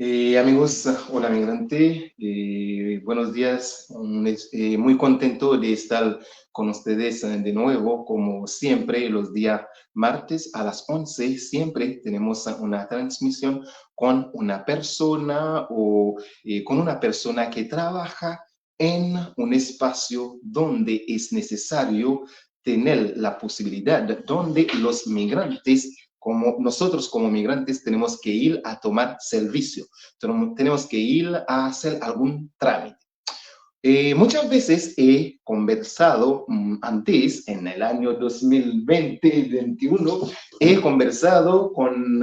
Amigos, hola migrante, buenos días. Muy contento de estar con ustedes de nuevo, como siempre, los días martes a las 11, siempre tenemos una transmisión con una persona o con una persona que trabaja en un espacio donde es necesario tener la posibilidad, donde los migrantes como nosotros como migrantes tenemos que ir a tomar servicio, tenemos que ir a hacer algún trámite. Muchas veces he conversado antes, en el año 2020-2021, he conversado con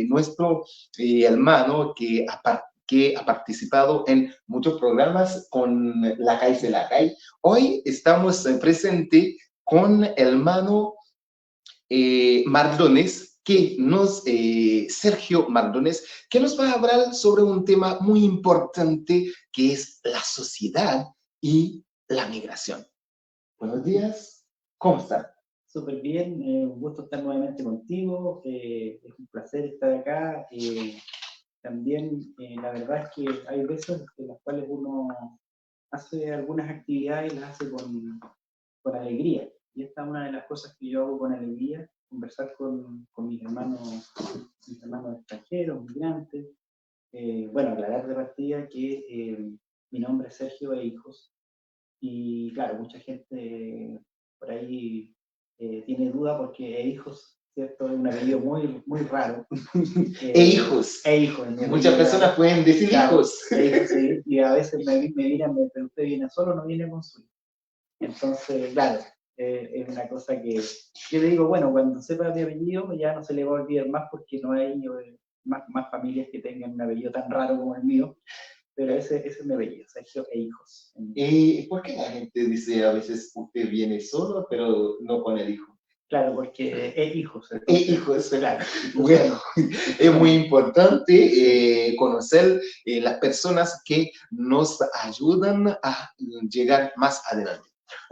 nuestro hermano que ha participado en muchos programas con la CAI de la CAI. Hoy estamos presentes con el hermano Mardones, Sergio Mardones, que nos va a hablar sobre un tema muy importante que es la sociedad y la migración. Buenos días, ¿cómo está? Súper bien, un gusto estar nuevamente contigo, es un placer estar acá. También la verdad es que hay veces en las cuales uno hace algunas actividades y las hace con alegría. Y esta es una de las cosas que yo hago con alegría, conversar con mis hermanos extranjeros, migrantes. Bueno, aclarar de partida que mi nombre es Sergio e Hijos. Y claro, mucha gente por ahí tiene duda porque hijos, ¿cierto? Es un apellido muy raro. Hijos. Hijos. Muchas personas pueden decir claro, hijos. Hijos, sí. Y a veces me miran, pero usted viene solo, no viene con su hijo. Entonces, claro, es una cosa que yo le digo, bueno, cuando sepa mi apellido ya no se le va a olvidar más porque no hay más familias que tengan un apellido tan raro como el mío. Pero ese es mi apellido, Sergio e Hijos. ¿Por qué la gente dice a veces usted viene solo, pero no con el hijo? Claro, porque es hijos. Entonces, Hijos, claro. bueno, es muy importante conocer las personas que nos ayudan a llegar más adelante.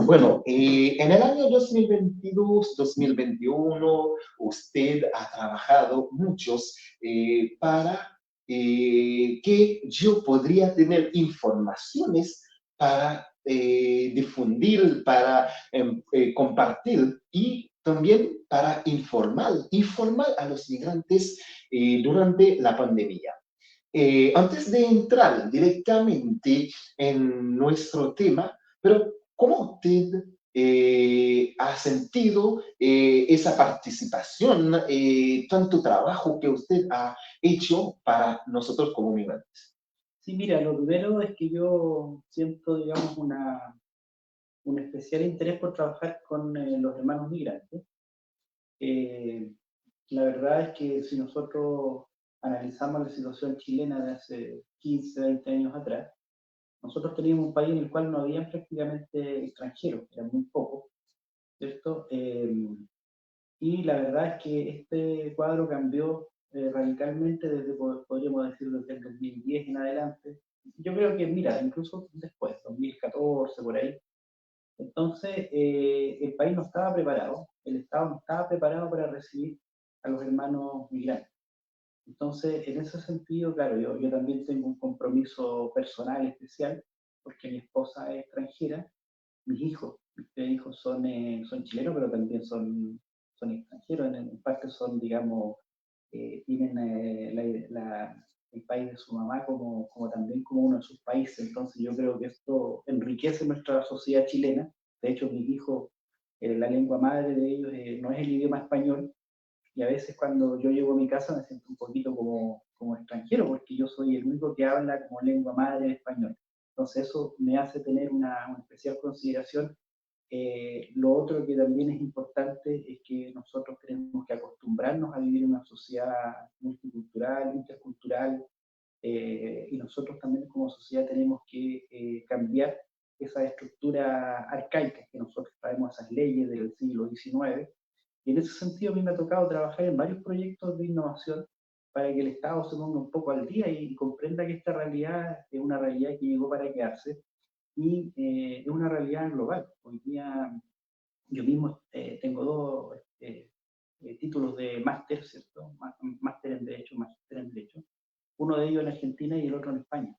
Bueno, en el año 2022-2021, usted ha trabajado muchos para que yo podría tener informaciones para difundir, para compartir y también para informar a los migrantes durante la pandemia. Antes de entrar directamente en nuestro tema, pero ¿cómo usted ha sentido esa participación, tanto trabajo que usted ha hecho para nosotros como migrantes? Sí, mira, lo primero es que yo siento, digamos, un especial interés por trabajar con los hermanos migrantes. Eh, la verdad es que si nosotros analizamos la situación chilena de hace 15, 20 años atrás, nosotros teníamos un país en el cual no había prácticamente extranjeros, eran muy pocos, ¿cierto? Y la verdad es que este cuadro cambió radicalmente desde, podríamos decir, desde el 2010 en adelante. Yo creo que, mira, incluso después, 2014, por ahí. Entonces, el país no estaba preparado, el Estado no estaba preparado para recibir a los hermanos migrantes. Entonces, en ese sentido, claro, yo también tengo un compromiso personal especial, porque mi esposa es extranjera, mis tres hijos son chilenos, pero también son extranjeros, en parte son, digamos, tienen el país de su mamá como también como uno de sus países. Entonces yo creo que esto enriquece nuestra sociedad chilena. De hecho, mis hijos, la lengua madre de ellos no es el idioma español, y a veces cuando yo llego a mi casa me siento un poquito como extranjero, porque yo soy el único que habla como lengua madre el español. Entonces eso me hace tener una especial consideración. Lo otro que también es importante es que nosotros tenemos que acostumbrarnos a vivir en una sociedad multicultural, intercultural, y nosotros también como sociedad tenemos que cambiar esas estructuras arcaicas que nosotros traemos, esas leyes del siglo XIX. Y en ese sentido a mí me ha tocado trabajar en varios proyectos de innovación para que el Estado se ponga un poco al día y comprenda que esta realidad es una realidad que llegó para quedarse y es una realidad global. Hoy día yo mismo tengo dos títulos de máster, ¿cierto? Máster en Derecho, magíster en Derecho. uno de ellos en Argentina y el otro en España.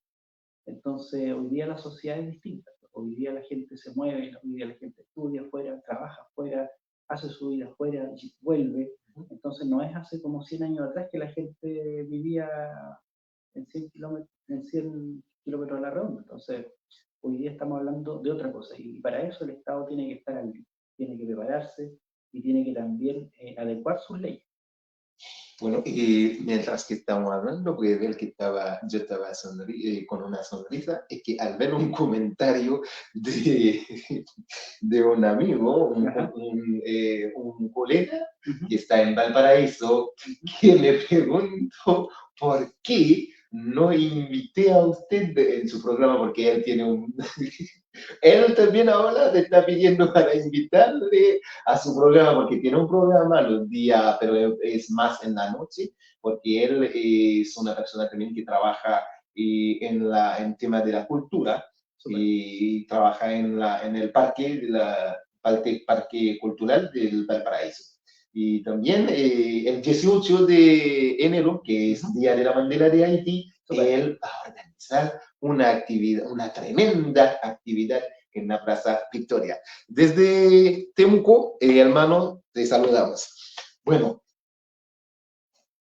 Entonces, hoy día la sociedad es distinta. Hoy día la gente se mueve, hoy día la gente estudia afuera, trabaja afuera, hace su vida afuera, vuelve. Entonces, no es hace como 100 años atrás que la gente vivía en 100 kilómetros a la redonda. Entonces, hoy día estamos hablando de otra cosa. Y para eso el Estado tiene que estar al día, tiene que prepararse y tiene que también adecuar sus leyes. Bueno, y mientras que estamos hablando, puede ver que yo estaba con una sonrisa, es que al ver un comentario de, de un amigo, un colega que está en Valparaíso, que me preguntó por qué no invité a usted en su programa, porque él tiene un... Él también ahora te está pidiendo para invitarle a su programa, porque tiene un programa los días, pero es más en la noche, porque él es una persona también que trabaja en temas de la cultura. Super. Y trabaja en el parque cultural del Valparaíso. Y también el 18 de enero, que es Día de la Bandera de Haití, él va a organizar una actividad, una tremenda actividad en la Plaza Victoria. Desde Temuco, hermano, te saludamos. Bueno,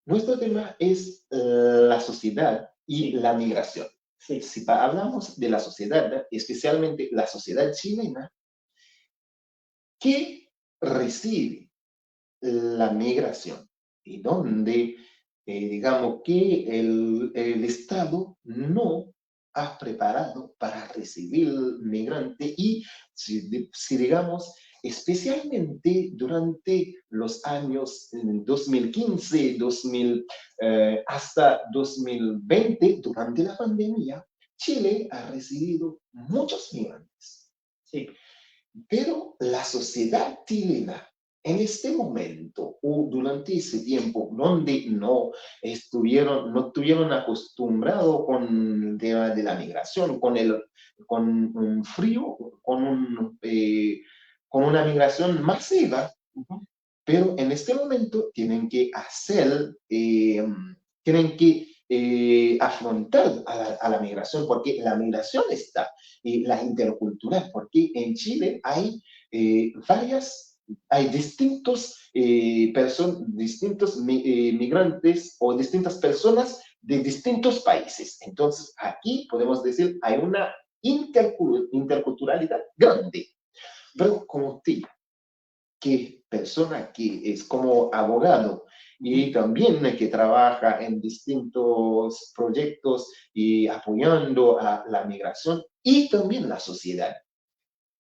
nuestro tema es la sociedad y la migración. Sí. Si hablamos de la sociedad, especialmente la sociedad chilena, ¿qué recibe la migración? Y donde, digamos, que el Estado no ha preparado para recibir migrantes y, si digamos, especialmente durante los años 2015, hasta 2020, durante la pandemia, Chile ha recibido muchos migrantes. Sí. Pero la sociedad chilena, en este momento o durante ese tiempo, donde no estuvieron acostumbrados con el tema de la migración, con un frío, con una migración masiva, pero en este momento tienen que afrontar a la migración, porque la migración está, la intercultural, porque en Chile hay distintos migrantes o distintas personas de distintos países. Entonces, aquí podemos decir, hay una interculturalidad grande. Pero como usted, que persona que es como abogado y también que trabaja en distintos proyectos y apoyando a la migración y también la sociedad.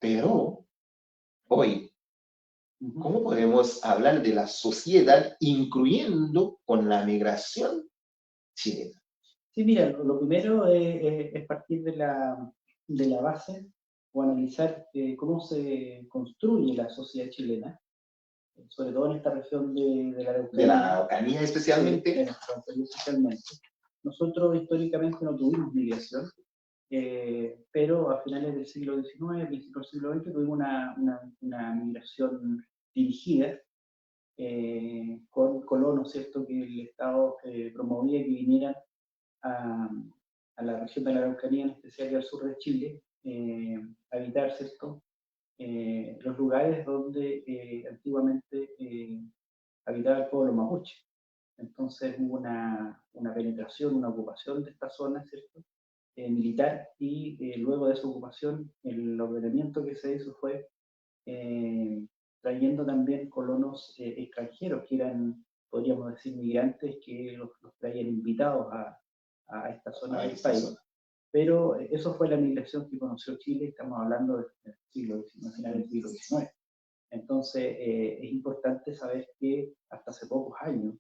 Pero hoy, ¿cómo podemos hablar de la sociedad incluyendo con la migración chilena? Sí, mira, lo primero es partir de la base o analizar cómo se construye la sociedad chilena, sobre todo en esta región de la Araucanía. De la Araucanía especialmente. Sí, especialmente. Nosotros históricamente no tuvimos migración, pero a finales del siglo XIX, principios del siglo XX, tuvimos una migración dirigida con colonos, ¿cierto?, que el Estado promovía que vinieran a la región de la Araucanía, en especial y al sur de Chile, habitar, ¿cierto?, los lugares donde antiguamente habitaba el pueblo mapuche. Entonces hubo una penetración, una ocupación de esta zona, ¿cierto?, militar, y luego de esa ocupación el ordenamiento que se hizo fue trayendo también colonos extranjeros, que eran, podríamos decir, migrantes, que los traían invitados a esta zona del país. Pero eso fue la migración que conoció Chile, estamos hablando del siglo XIX, final del siglo XIX. Entonces, es importante saber que hasta hace pocos años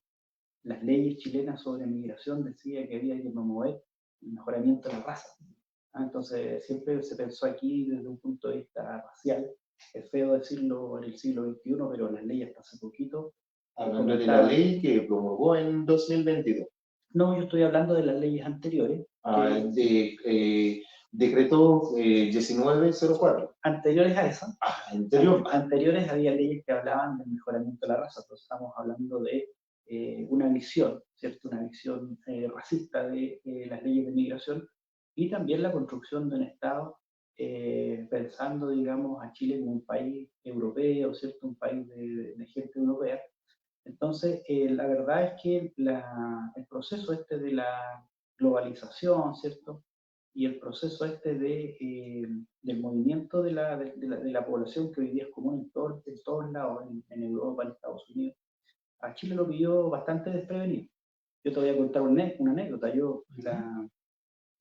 las leyes chilenas sobre migración decían que había que promover el mejoramiento de la raza. Entonces, siempre se pensó aquí desde un punto de vista racial. Es feo decirlo en el siglo XXI, pero las leyes hasta hace poquito... Hablando de la ley que promulgó en 2022. No, yo estoy hablando de las leyes anteriores. Decreto 1904. Anteriores a eso. Anteriores había leyes que hablaban del mejoramiento de la raza. Entonces estamos hablando de una visión, ¿cierto? Una visión racista de las leyes de migración, y también la construcción de un Estado pensando, digamos, a Chile como un país europeo, ¿cierto? Un país de gente europea. Entonces, la verdad es que el proceso este de la globalización, ¿cierto? Y el proceso este del movimiento de la población, que hoy día es común en todos lados, en Europa, en Estados Unidos, a Chile lo pilló bastante desprevenido. Yo te voy a contar una anécdota. Yo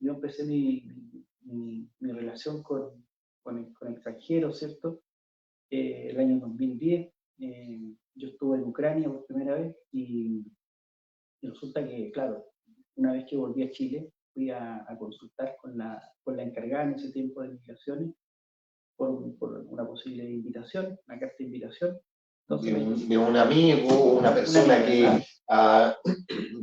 empecé mi relación con extranjeros, ¿cierto? El año 2010. Yo estuve en Ucrania por primera vez y resulta que, claro, una vez que volví a Chile, fui a consultar con la encargada en ese tiempo de migraciones por una posible invitación, una carta de invitación. Entonces, de un amigo, una persona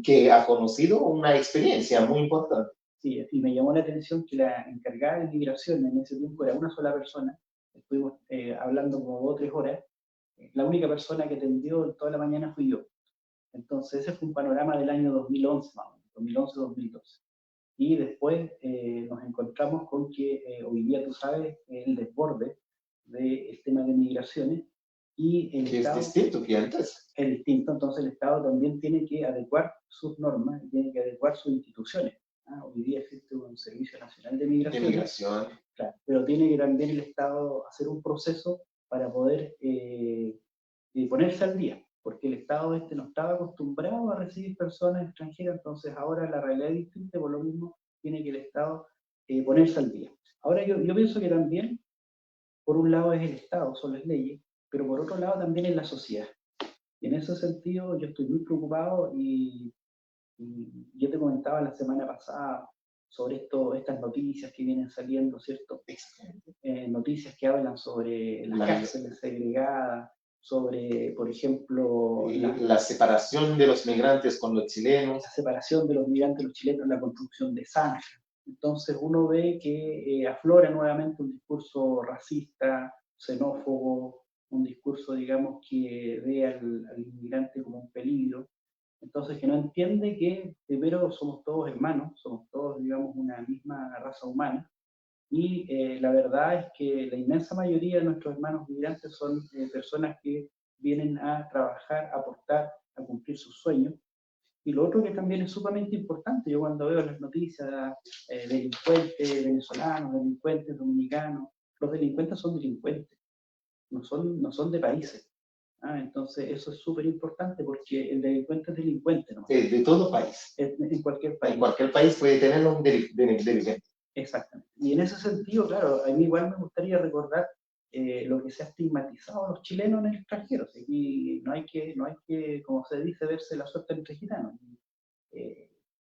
que ha conocido una experiencia muy importante. Sí, y me llamó la atención que la encargada de migración en ese tiempo era una sola persona. Estuvimos hablando como 2 o 3 horas. La única persona que atendió toda la mañana fui yo. Entonces ese fue un panorama del año 2011, más o menos, 2011-2012. Y después nos encontramos con que hoy día, tú sabes, el desborde del tema de migraciones, y el Estado es distinto que antes. Es distinto, entonces el Estado también tiene que adecuar sus normas, tiene que adecuar sus instituciones. Hoy día existe un Servicio Nacional de Migración, claro, pero tiene que también el Estado hacer un proceso para poder ponerse al día, porque el Estado no estaba acostumbrado a recibir personas extranjeras, entonces ahora la realidad es distinta, por lo mismo tiene que el Estado ponerse al día. Ahora yo pienso que también, por un lado es el Estado, son las leyes, pero por otro lado también es la sociedad. Y en ese sentido yo estoy muy preocupado y yo te comentaba la semana pasada sobre estas noticias que vienen saliendo, ¿cierto? Noticias que hablan sobre las cárceles segregadas, sobre, por ejemplo, la separación de los migrantes con los chilenos. La separación de los migrantes y los chilenos, la construcción de zanjas. Entonces uno ve que aflora nuevamente un discurso racista, xenófobo, un discurso, digamos, que ve al inmigrante como un peligro. Entonces, que no entiende que primero somos todos hermanos, somos todos, digamos, una misma raza humana, y la verdad es que la inmensa mayoría de nuestros hermanos migrantes son personas que vienen a trabajar, a aportar, a cumplir sus sueños. Y lo otro que también es sumamente importante, yo cuando veo las noticias, delincuentes venezolanos, delincuentes dominicanos, los delincuentes son delincuentes, no son de países. Entonces eso es súper importante porque el delincuente es delincuente, ¿no? Es de todo país. En cualquier país. En cualquier país puede tener un delincuente. Exactamente. Y en ese sentido, claro, a mí igual me gustaría recordar lo que se ha estigmatizado a los chilenos en el extranjero. Aquí no hay que, como se dice, verse la suerte entre gitanos.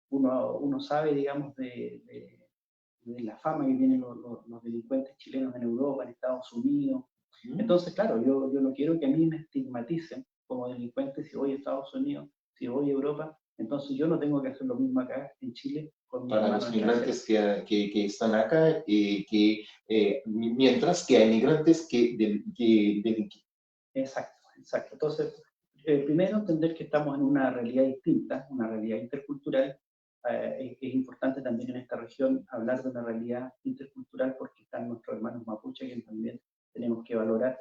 Uno sabe, digamos, de la fama que tienen los delincuentes chilenos en Europa, en Estados Unidos. Entonces, claro, yo no quiero que a mí me estigmaticen como delincuente si voy a Estados Unidos, si voy a Europa. Entonces yo no tengo que hacer lo mismo acá en Chile con mis para los migrantes que están acá, mientras que hay migrantes que delinquen. Exacto. Entonces, primero entender que estamos en una realidad distinta, una realidad intercultural. Es importante también en esta región hablar de una realidad intercultural porque están nuestros hermanos mapuche que también tenemos que valorar.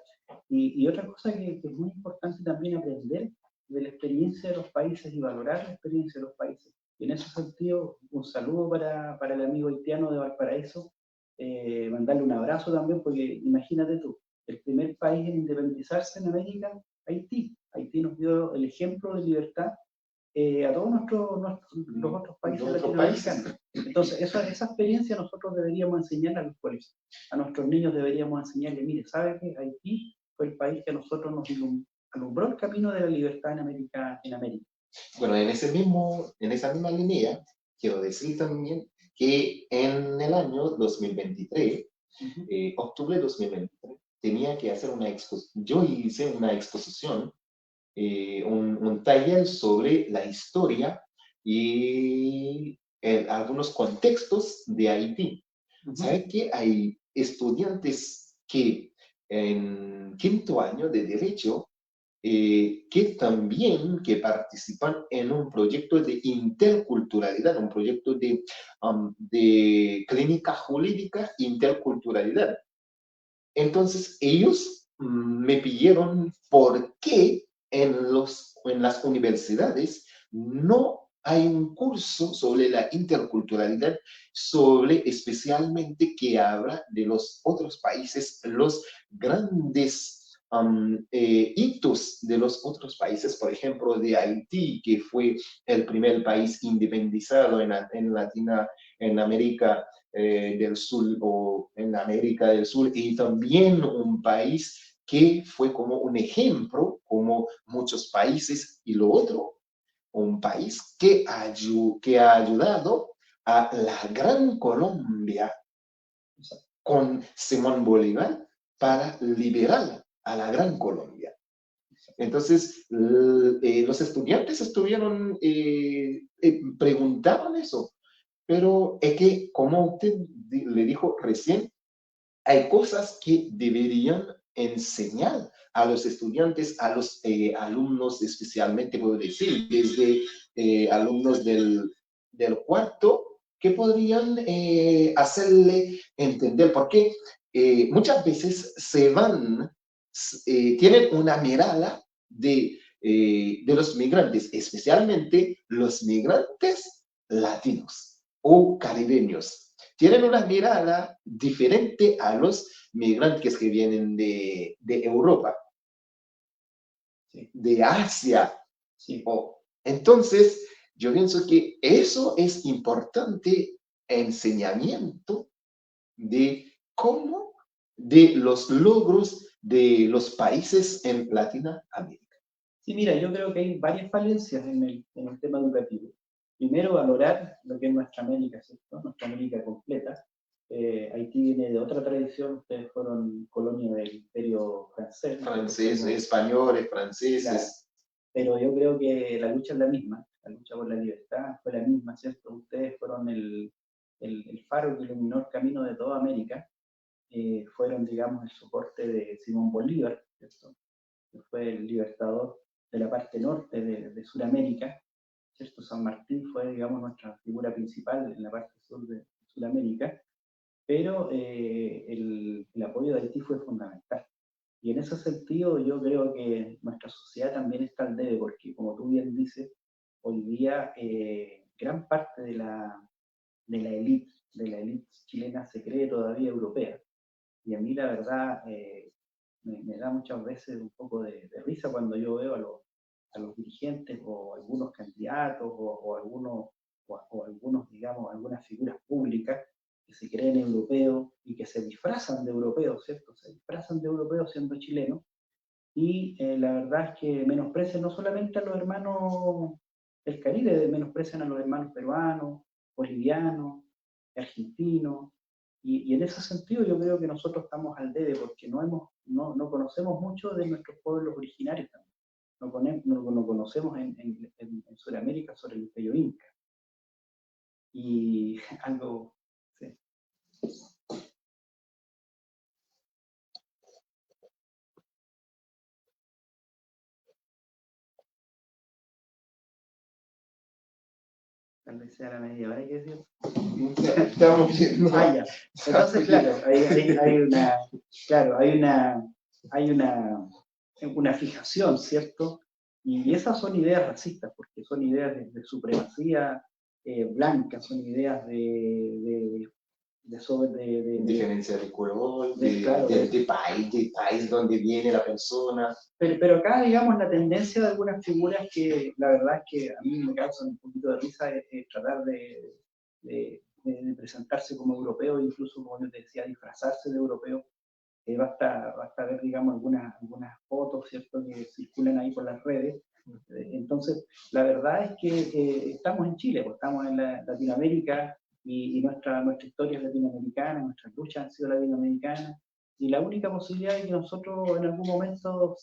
Y otra cosa que es muy importante también aprender de la experiencia de los países y valorar la experiencia de los países. Y en ese sentido, un saludo para el amigo haitiano de Valparaíso, mandarle un abrazo también, porque imagínate tú, el primer país en independizarse en América, Haití. Haití nos dio el ejemplo de libertad a todos los otros países latinoamericanos. Entonces, esa experiencia nosotros deberíamos enseñar a los colegios. A nuestros niños deberíamos enseñarles, mire, ¿sabe qué? Haití fue el país que a nosotros nos alumbró el camino de la libertad en América. Bueno, en esa misma línea, quiero decir también que en el año 2023, octubre de 2023, tenía que hacer una exposición. Yo hice una exposición, un taller sobre la historia y algunos contextos de Haití. ¿Sabe que hay estudiantes que en quinto año de Derecho que también que participan en un proyecto de interculturalidad, un proyecto de clínica jurídica interculturalidad. Entonces ellos me pidieron por qué en las universidades no hay un curso sobre la interculturalidad, sobre especialmente que habla de los otros países, los grandes hitos de los otros países, por ejemplo, de Haití, que fue el primer país independizado en América del Sur o en América del Sur, y también un país que fue como un ejemplo, como muchos países, y lo otro, un país que ha ayudado a la Gran Colombia con Simón Bolívar para liberar a la Gran Colombia. Entonces, los estudiantes estuvieron, preguntaban eso, pero es que, como usted le dijo recién, hay cosas que deberían enseñar a los estudiantes, a los alumnos especialmente, puedo decir, desde alumnos del cuarto, que podrían hacerle entender, porque muchas veces se van, tienen una mirada de los migrantes, especialmente los migrantes latinos o caribeños. Tienen una mirada diferente a los migrantes que vienen de Europa, Sí. de Asia. Sí. Entonces, yo pienso que eso es importante, enseñamiento de cómo, de los logros de los países en Latinoamérica. Sí, mira, yo creo que hay varias falencias en el tema educativo. Primero, valorar lo que es nuestra América, ¿cierto? Nuestra América completa. Haití viene de otra tradición, ustedes fueron colonia del Imperio francés. Franceses, españoles, franceses. Claro, pero yo creo que la lucha es la misma, la lucha por la libertad fue la misma, ¿cierto? Ustedes fueron el faro que iluminó el camino de toda América, fueron, digamos, el soporte de Simón Bolívar, ¿cierto? Que fue el libertador de la parte norte de Sudamérica, ¿cierto? San Martín fue, digamos, nuestra figura principal en la parte sur de Sudamérica, pero el apoyo de Haití fue fundamental. Y en ese sentido yo creo que nuestra sociedad también está al debe, porque como tú bien dices, hoy día gran parte de la élite chilena se cree todavía europea. Y a mí la verdad me da muchas veces un poco de risa cuando yo veo a los dirigentes o algunos candidatos o algunos, digamos, algunas figuras públicas que se creen europeos y que se disfrazan de europeos, ¿cierto? Se disfrazan de europeos siendo chilenos y la verdad es que menosprecian no solamente a los hermanos del Caribe, menosprecian a los hermanos peruanos, bolivianos, argentinos, y en ese sentido yo creo que nosotros estamos al debe porque no conocemos mucho de nuestros pueblos originarios también. No conocemos en Sudamérica sobre el Imperio Inca. Y algo, sí. Tal vez sea la media hora, hay que decir. Estamos viendo. Ah, ya. Entonces, claro, hay una fijación, ¿cierto? Y esas son ideas racistas, porque son ideas de supremacía blanca, son ideas de diferencia de color, claro, de país donde viene la persona. Pero acá, digamos, la tendencia de algunas figuras que la verdad es que a mí me causan un poquito de risa es tratar de presentarse como europeo, incluso, como yo te decía, disfrazarse de europeo. Basta ver, digamos, algunas fotos, ¿cierto?, que circulan ahí por las redes. Entonces, la verdad es que estamos en Chile, pues, estamos en Latinoamérica y nuestra historia es latinoamericana, nuestras luchas han sido latinoamericanas, y la única posibilidad de que nosotros en algún momento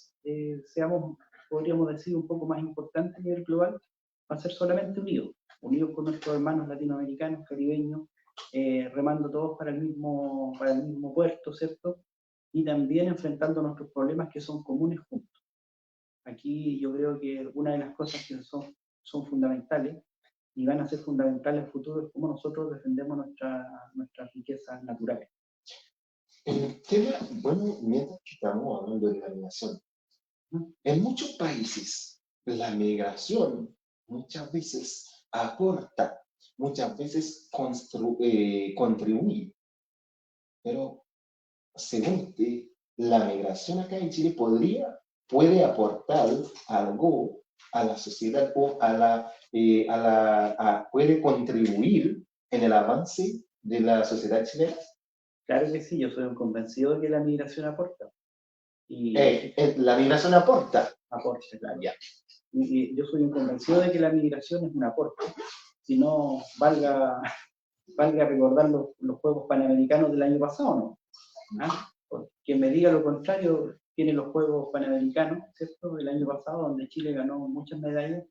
seamos, podríamos decir, un poco más importantes a nivel global, va a ser solamente unidos con nuestros hermanos latinoamericanos, caribeños, remando todos para el mismo puerto, ¿cierto? Y también enfrentando nuestros problemas que son comunes juntos. aquí yo creo que una de las cosas que son fundamentales y van a ser fundamentales en el futuro es cómo nosotros defendemos nuestras riquezas naturales. El tema, bueno, mientras que estamos hablando de la migración, en muchos países la migración muchas veces aporta, muchas veces contribuye, pero según usted, la migración acá en Chile puede aportar algo a la sociedad o puede contribuir en el avance de la sociedad chilena. Claro que sí, yo soy un convencido de que la migración aporta. Y la migración aporta. Aporta, claro. Ya. Y yo soy un convencido de que la migración es un aporte. Si no, valga recordar los Juegos Panamericanos del año pasado, ¿no? ¿Ah? Porque me diga lo contrario, tiene los Juegos Panamericanos, ¿cierto? Del año pasado, donde Chile ganó muchas medallas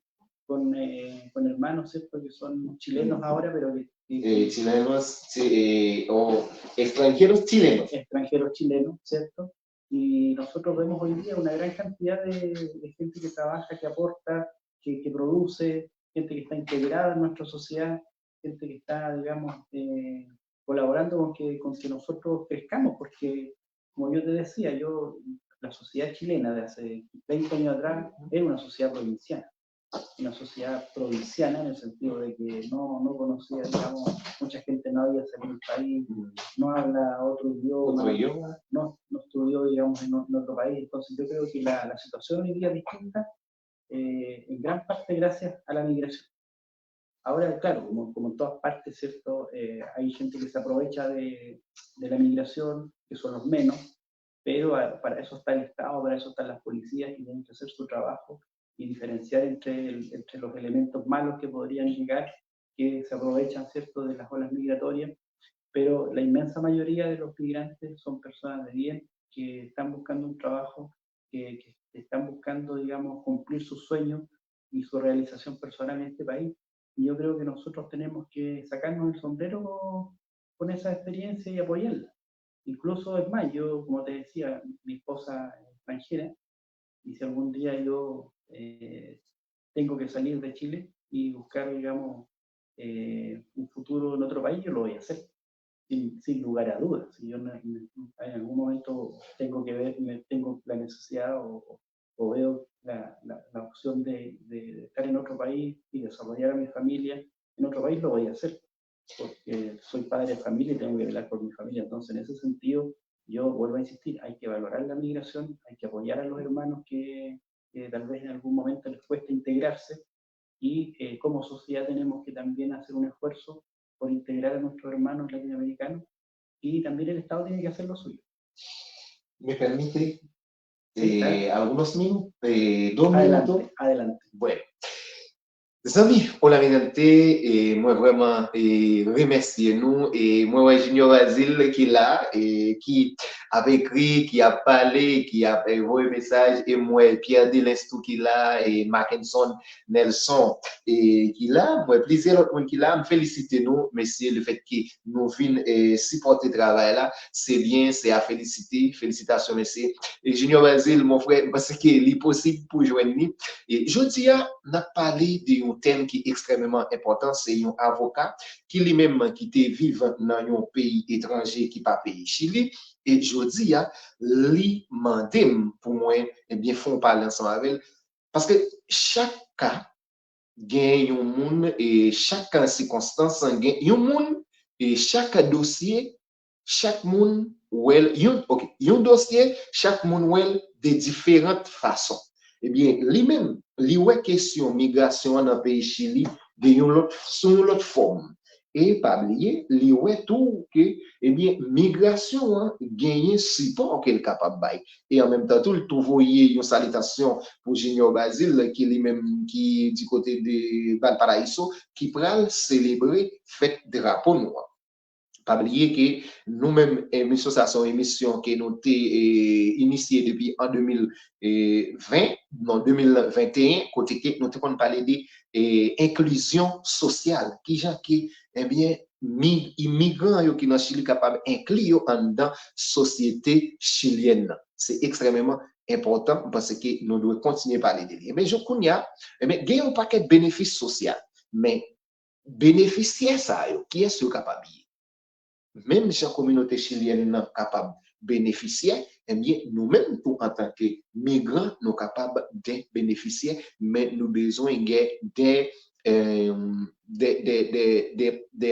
con hermanos, ¿cierto? Que son chilenos ahora, pero chilenos o extranjeros chilenos. Extranjeros chilenos, ¿cierto? Y nosotros vemos hoy día una gran cantidad de gente que trabaja, que aporta, que produce, gente que está integrada en nuestra sociedad, gente que está, digamos, colaborando con que nosotros crezcamos, porque, como yo te decía, la sociedad chilena de hace 20 años atrás era una sociedad provinciana en el sentido de que no conocía, digamos, mucha gente no había salido del país, no habla otro idioma, no estudió, digamos, en otro país. Entonces yo creo que la situación hoy día es distinta, en gran parte gracias a la migración. Ahora, claro, como en todas partes, ¿cierto? Hay gente que se aprovecha de la migración, que son los menos, pero para eso está el Estado, para eso están las policías que tienen que hacer su trabajo y diferenciar entre los elementos malos que podrían llegar, que se aprovechan, ¿cierto?, de las olas migratorias, pero la inmensa mayoría de los migrantes son personas de bien que están buscando un trabajo, que están buscando, digamos, cumplir sus sueños y su realización personal en este país. Y yo creo que nosotros tenemos que sacarnos el sombrero con esa experiencia y apoyarla. Incluso, es más, yo, como te decía, mi esposa es extranjera, y si algún día yo tengo que salir de Chile y buscar, digamos, un futuro en otro país, yo lo voy a hacer, sin lugar a dudas. Si yo en algún momento tengo la necesidad o veo la opción de estar en otro país y desarrollar a mi familia en otro país, lo voy a hacer, porque soy padre de familia y tengo que velar por mi familia. Entonces, en ese sentido, yo vuelvo a insistir, hay que valorar la migración, hay que apoyar a los hermanos que tal vez en algún momento les cuesta integrarse, y como sociedad tenemos que también hacer un esfuerzo por integrar a nuestros hermanos latinoamericanos, y también el Estado tiene que hacer lo suyo. ¿Me permite algunos minutos? 2 minutos. Adelante. Bueno. Les amis, pour la médianté, moi vraiment remercier nous et moi Junior Basile qui là et qui a écrit, qui a parlé, qui a envoyé message et moi Pierre Delestou qui là et Mackinson Nelson et qui là, moi plaisir l'autre monde qui là, me féliciter nous, merci le fait que nous venons supporter le travail là, c'est bien, c'est à féliciter, félicitations merci. Et Junior Basile, mon frère, parce que c'est possible pour joindre nous. Et je dis, on a parlé d'un thème qui est extrêmement important, c'est un avocat qui lui-même qui vivre dans un pays étranger qui pas pays Chili. Et je dis, lui mandem pour moi, eh bien, font parler ensemble avec elle. Parce que chaque cas gagne un monde et chaque circonstance gagne un monde et chaque dossier, chaque monde, well, un dossier, chaque monde, well, de différentes façons. Eh bien, lui-même, lui ouais question migration dans le pays Chili sous une autre forme. Et pas oublier, lui ouais tout que, eh bien, migration hein, gagne support qu'elle est capable de. Et en même temps, tout le voyez une salutation pour Junior Basile, qui lui-même, qui du côté de Valparaiso, qui pral célébrer fête drapeau noir. Pas oublier que nous-mêmes, émission, ça sont émissions qui nous été initiées depuis en 2020, non 2021, côté que nous avons parlé d'inclusion sociale, qui gens qui, eh bien, immigrants qui dans Chili capable d'inclure dans la société chilienne. C'est extrêmement important parce que nous devons continuer à parler de lui. Mais je connais, mais il y a un paquet de bénéfices sociaux, mais bénéficiaires ça, qui est-ce capable? Même si la communauté chilienne n'est capable de bénéficier, eh bien, nous-mêmes, en tant que migrants, nous sommes capables de bénéficier, mais nous avons besoin des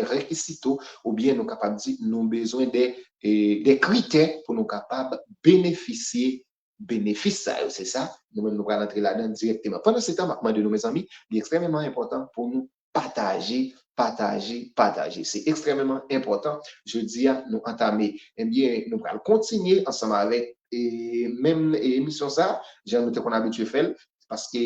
requisites, ou bien nous capables de dire, nous avons besoin des critères pour nous capables de bénéficier bénéfice, c'est ça, nous-mêmes nous allons entrer là-dedans directement. Pendant ce temps, de nos mes amis, il est extrêmement important pour nous partager. C'est extrêmement important. Je dis à nous entamer. Eh bien, nous allons continuer ensemble avec même émission ça, j'ai noté qu'on a habitué à faire, parce que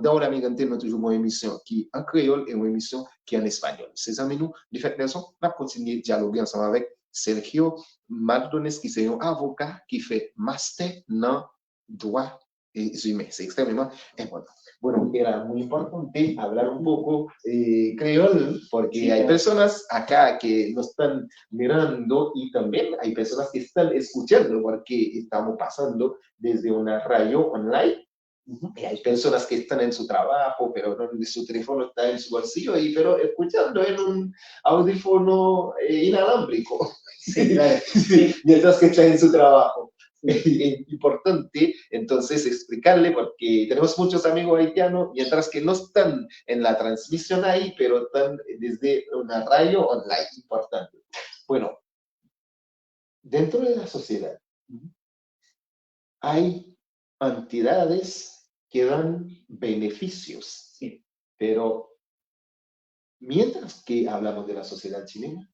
dans la migrante, nous avons toujours une émission qui est en créole et une émission qui est en espagnol. Ces amis, nous, de fait, Nelson, on va continuer à dialoguer ensemble avec Sergio Mardones, qui est un avocat qui fait master dans droit humain. C'est extrêmement important. Bueno, era muy importante hablar un poco creol, porque sí, hay personas acá que nos están mirando y también hay personas que están escuchando, porque estamos pasando desde una radio online. Y hay personas que están en su trabajo, pero no, su teléfono está en su bolsillo, pero escuchando en un audífono inalámbrico. Sí, claro. Sí, mientras que está en su trabajo. Es importante entonces explicarle, porque tenemos muchos amigos haitianos, mientras que no están en la transmisión ahí, pero están desde una radio online. Importante. Bueno, dentro de la sociedad hay entidades que dan beneficios, sí, pero mientras que hablamos de la sociedad chilena,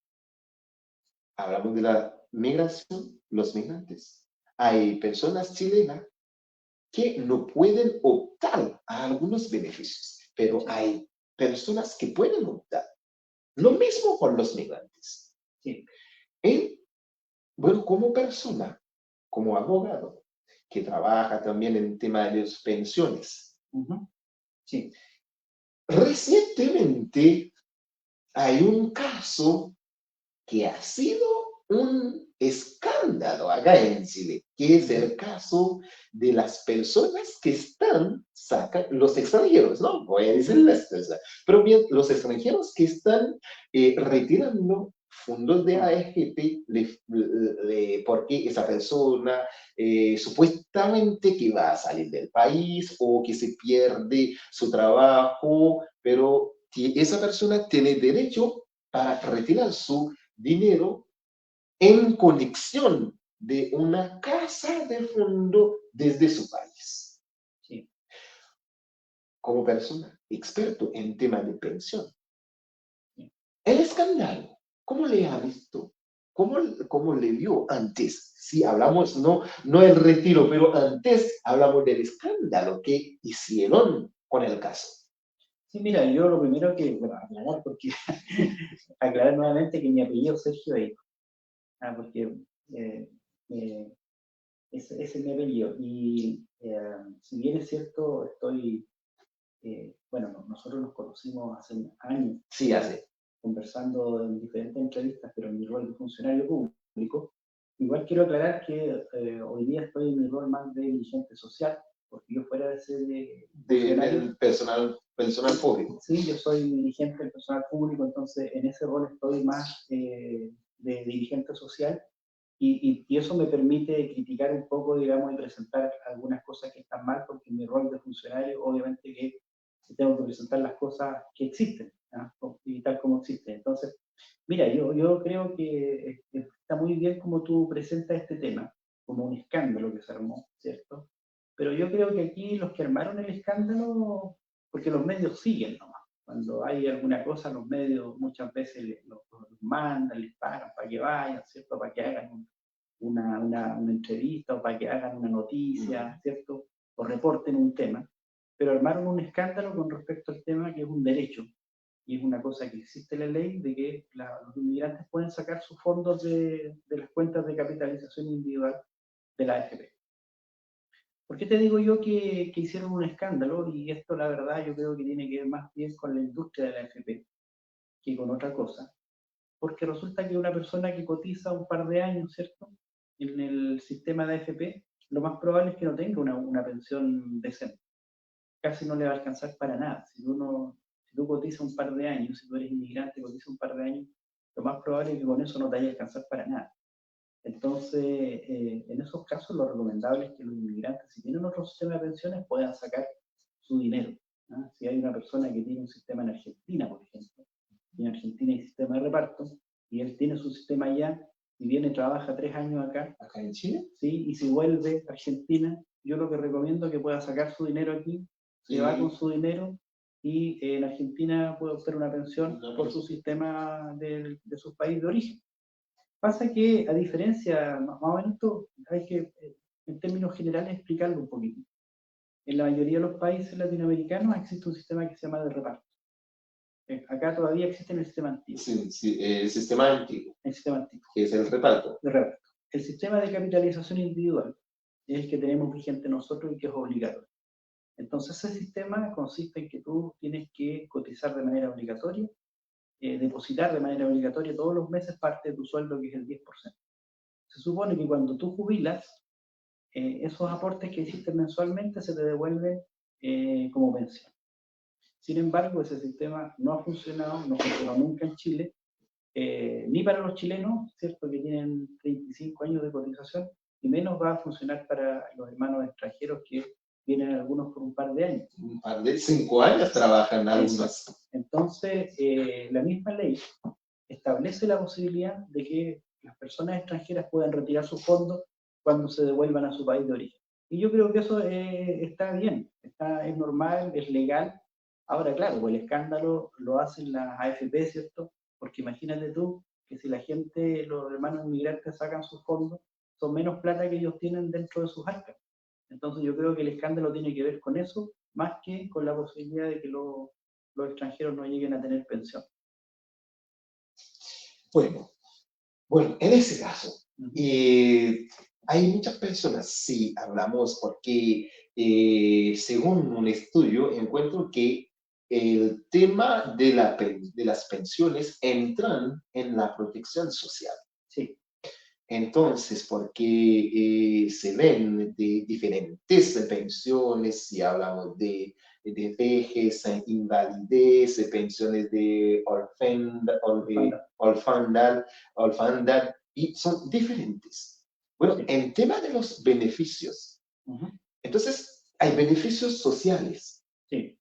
hablamos de la migración, los migrantes. Hay personas chilenas que no pueden optar a algunos beneficios, pero hay personas que pueden optar. Lo mismo con los migrantes. Sí. Bueno, como persona, como abogado, que trabaja también en tema de pensiones. Sí. Recientemente hay un caso que ha sido un escándalo acá en Chile, que es el caso de las personas que están, los extranjeros, ¿no? Voy a decirles, pero bien, los extranjeros que están retirando fondos de AFP porque esa persona supuestamente que va a salir del país o que se pierde su trabajo, pero esa persona tiene derecho para retirar su dinero en conexión de una casa de fondo desde su país. Sí. Como persona experto en temas de pensión. Sí. El escándalo, ¿cómo le ha visto? ¿Cómo le vio antes? Si hablamos, no el retiro, pero antes hablamos del escándalo que hicieron con el caso. Sí, mira, yo lo primero que, bueno, aclarar, porque aclarar nuevamente que mi apellido es Sergio Eico. Porque ese es mi apellido. Y si bien es cierto, bueno, nosotros nos conocimos hace años. Sí, hace. Conversando en diferentes entrevistas, pero en mi rol de funcionario público. Igual quiero aclarar que hoy día estoy en mi rol más de dirigente social, porque yo fuera de ser del personal público. Sí, yo soy dirigente del personal público, entonces en ese rol estoy más de dirigente social y eso me permite criticar un poco, digamos, y presentar algunas cosas que están mal, porque en mi rol de funcionario obviamente que tengo que presentar las cosas que existen, ¿no? Y tal como existen. Entonces, mira, yo creo que está muy bien como tú presentas este tema, como un escándalo que se armó, ¿cierto? Pero yo creo que aquí los que armaron el escándalo, porque los medios siguen nomás. Cuando hay alguna cosa, los medios muchas veces los mandan, les pagan para que vayan, ¿cierto? Para que hagan una entrevista o para que hagan una noticia, ¿cierto? O reporten un tema. Pero armaron un escándalo con respecto al tema que es un derecho. Y es una cosa que existe en la ley de que los inmigrantes pueden sacar sus fondos de las cuentas de capitalización individual de la AFP. ¿Por qué te digo yo que hicieron un escándalo? Y esto, la verdad, yo creo que tiene que ver más bien con la industria de la AFP que con otra cosa. Porque resulta que una persona que cotiza un par de años, ¿cierto?, en el sistema de AFP, lo más probable es que no tenga una pensión decente. Casi no le va a alcanzar para nada. Si tú cotizas un par de años, si tú eres inmigrante y cotizas un par de años, lo más probable es que con eso no te vaya a alcanzar para nada. Entonces, en esos casos, lo recomendable es que los inmigrantes, si tienen otro sistema de pensiones, puedan sacar su dinero. ¿Ah? Si hay una persona que tiene un sistema en Argentina, por ejemplo, y en Argentina hay sistema de reparto, y él tiene su sistema allá, y viene, trabaja 3 años acá. ¿Acá en Chile? Sí, y si vuelve a Argentina, yo lo que recomiendo es que pueda sacar su dinero aquí, se va con su dinero, y en Argentina puede obtener una pensión por su sistema de su país de origen. Pasa que, a diferencia, más o menos esto hay que, en términos generales, explicarlo un poquito. En la mayoría de los países latinoamericanos existe un sistema que se llama de reparto. Acá todavía existe el sistema antiguo. Sí, sí, el sistema antiguo. El sistema antiguo. Que es el reparto. De reparto. El sistema de capitalización individual es el que tenemos vigente nosotros y que es obligatorio. Entonces, ese sistema consiste en que tú tienes que cotizar de manera obligatoria, depositar de manera obligatoria todos los meses parte de tu sueldo, que es el 10%. Se supone que cuando tú jubilas, esos aportes que hiciste mensualmente se te devuelven como pensión. Sin embargo, ese sistema no ha funcionado, no funcionó nunca en Chile, ni para los chilenos, ¿cierto?, que tienen 35 años de cotización, y menos va a funcionar para los hermanos extranjeros que vienen algunos por un par de años. Un par de 5 años trabajan algunos. Entonces, la misma ley establece la posibilidad de que las personas extranjeras puedan retirar sus fondos cuando se devuelvan a su país de origen. Y yo creo que eso está bien, es normal, es legal. Ahora, claro, pues el escándalo lo hacen las AFP, ¿cierto? Porque imagínate tú que si la gente, los hermanos inmigrantes sacan sus fondos, son menos plata que ellos tienen dentro de sus arcas. Entonces yo creo que el escándalo tiene que ver con eso, más que con la posibilidad de que los extranjeros no lleguen a tener pensión. Bueno, en ese caso, hay muchas personas, sí, hablamos porque según un estudio encuentro que el tema de las pensiones entran en la protección social. Sí. Entonces, porque se ven de diferentes pensiones, si hablamos de vejez, invalidez, pensiones de orfandad, y son diferentes. Bueno, en tema de los beneficios, entonces hay beneficios sociales. Sí.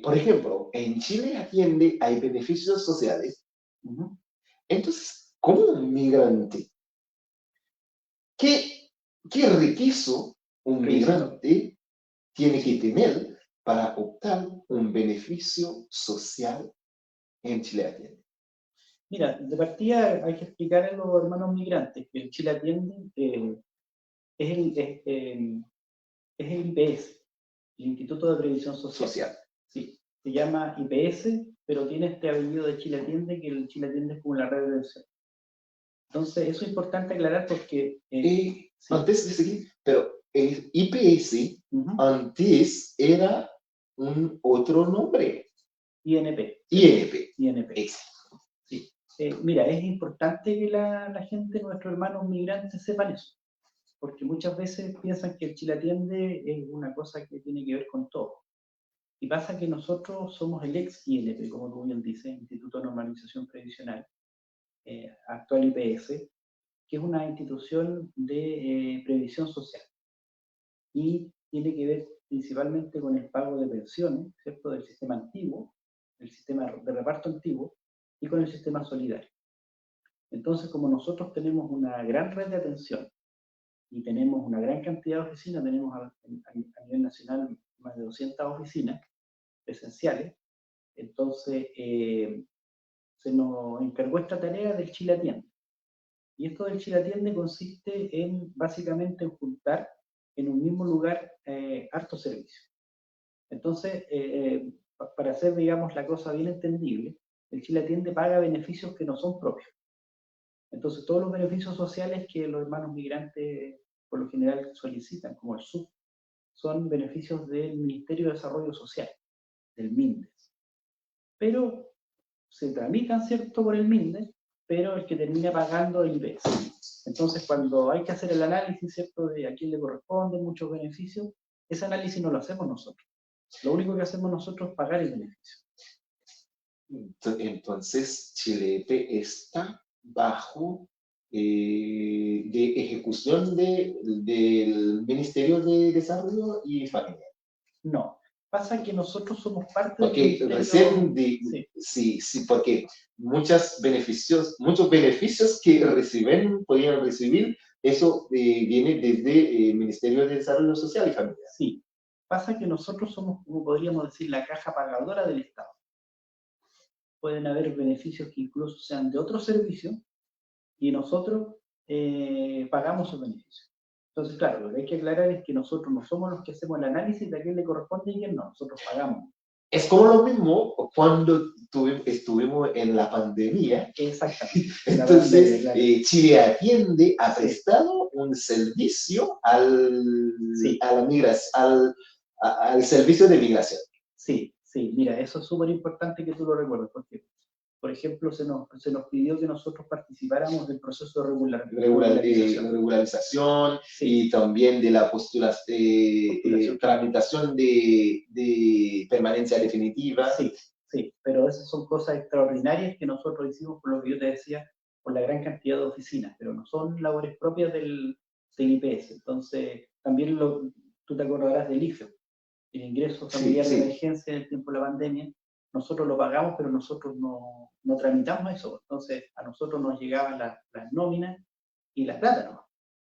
Por ejemplo, en Chile Atiende hay beneficios sociales. Entonces, como un migrante, ¿qué requisito un migrante tiene que tener para optar un beneficio social en Chile Atiende? Mira, de partida hay que explicar a los hermanos migrantes que el Chile Atiende es el IPS, el Instituto de Previsión Social. Sí, se llama IPS, pero tiene este apellido de Chile Atiende, que el Chile Atiende es como la red de pensión. Entonces, eso es importante aclarar porque... sí. Antes de seguir, pero el IPS antes era un otro nombre. INP. INP. Sí. Mira, es importante que la gente, nuestros hermanos migrantes, sepan eso, porque muchas veces piensan que el Chile Atiende es una cosa que tiene que ver con todo. Y pasa que nosotros somos el ex INP, como tú bien dices, Instituto de Normalización Previsional, actual IPS, que es una institución de previsión social. Y tiene que ver principalmente con el pago de pensiones, ¿cierto?, del sistema antiguo, el sistema de reparto antiguo, y con el sistema solidario. Entonces, como nosotros tenemos una gran red de atención y tenemos una gran cantidad de oficinas, tenemos a nivel nacional más de 200 oficinas presenciales, entonces se nos encargó esta tarea del Chile Atiende. Y esto del Chile Atiende consiste en, básicamente, en juntar en un mismo lugar hartos servicios. Entonces, para hacer, digamos, la cosa bien entendible, el Chile Atiende paga beneficios que no son propios. Entonces, todos los beneficios sociales que los hermanos migrantes por lo general solicitan, como el SUB, son beneficios del Ministerio de Desarrollo Social, del MINDES. Pero se tramitan, ¿cierto?, por el MINDES, pero el que termina pagando el IPS. Entonces, cuando hay que hacer el análisis, ¿cierto?, de a quién le corresponde, muchos beneficios, ese análisis no lo hacemos nosotros. Lo único que hacemos nosotros es pagar el beneficio. Entonces, Chile está bajo de ejecución del Ministerio de Desarrollo y Familia. No, pasa que nosotros somos parte porque del recién sí, porque muchos beneficios que podrían recibir, eso viene desde el Ministerio de Desarrollo Social y Familia. Sí, pasa que nosotros somos, como podríamos decir, la caja pagadora del Estado. Pueden haber beneficios que incluso sean de otros servicios y nosotros pagamos esos beneficios. Entonces, claro, lo que hay que aclarar es que nosotros no somos los que hacemos el análisis de a quién le corresponde y a quién no, nosotros pagamos. Es como lo mismo cuando estuvimos en la pandemia. Exactamente. Entonces, Chile atiende, ha Sí. prestado un servicio Sí. al servicio de migración. Sí, sí, mira, eso es súper importante que tú lo recuerdes, porque, por ejemplo, se nos pidió que nosotros participáramos del proceso de regularización sí. Y también de la tramitación de permanencia definitiva. Sí, sí, pero esas son cosas extraordinarias que nosotros hicimos, por lo que yo te decía, por la gran cantidad de oficinas, pero no son labores propias del IPS. Entonces, también tú te acordarás del IFE, el ingreso familiar de emergencia en el tiempo de la pandemia. Nosotros lo pagamos, pero nosotros no tramitamos eso. Entonces, a nosotros nos llegaban las nóminas y la plata, ¿no?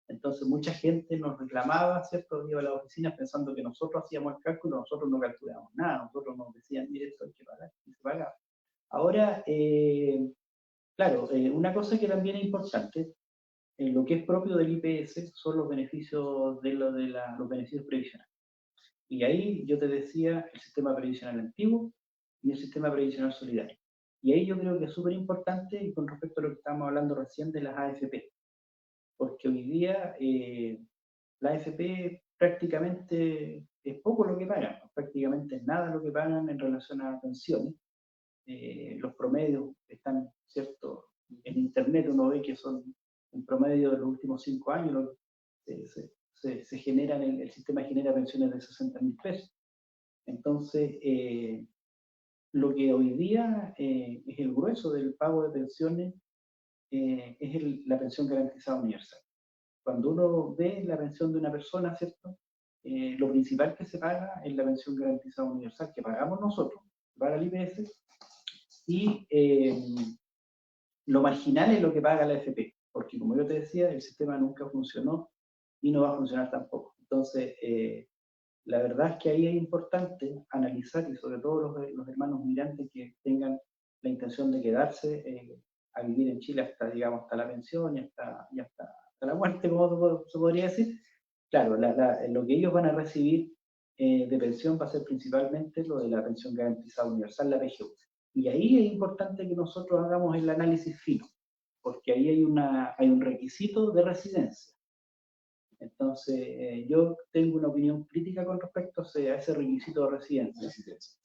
Entonces, mucha gente nos reclamaba, ¿cierto? Iba a la oficina pensando que nosotros hacíamos el cálculo, nosotros no calculábamos nada, nosotros nos decían, mire, esto hay que pagar, y se pagaba. Ahora, claro, una cosa que también es importante, lo que es propio del IPS son los beneficios los beneficios previsionales. Y ahí yo te decía el sistema previsional antiguo y el sistema previsional solidario. Y ahí yo creo que es súper importante, y con respecto a lo que estábamos hablando recién de las AFP, porque hoy día la AFP prácticamente es poco lo que pagan, prácticamente es nada lo que pagan en relación a pensiones. Los promedios están, ¿cierto? En internet uno ve que son en promedio de los últimos 5 años, se generan, el sistema genera pensiones de 60.000 pesos. Entonces, lo que hoy día es el grueso del pago de pensiones es la pensión garantizada universal. Cuando uno ve la pensión de una persona, ¿cierto? Lo principal que se paga es la pensión garantizada universal, que pagamos nosotros, paga el IPS, y lo marginal es lo que paga la AFP, porque como yo te decía, el sistema nunca funcionó y no va a funcionar tampoco. Entonces, la verdad es que ahí es importante analizar, y sobre todo los hermanos migrantes que tengan la intención de quedarse a vivir en Chile hasta, digamos, hasta la pensión y hasta la muerte, como se podría decir. Claro, lo que ellos van a recibir de pensión va a ser principalmente lo de la pensión garantizada universal, la PGU. Y ahí es importante que nosotros hagamos el análisis fino, porque ahí hay un requisito de residencia. Entonces, yo tengo una opinión crítica con respecto a ese requisito de residencia,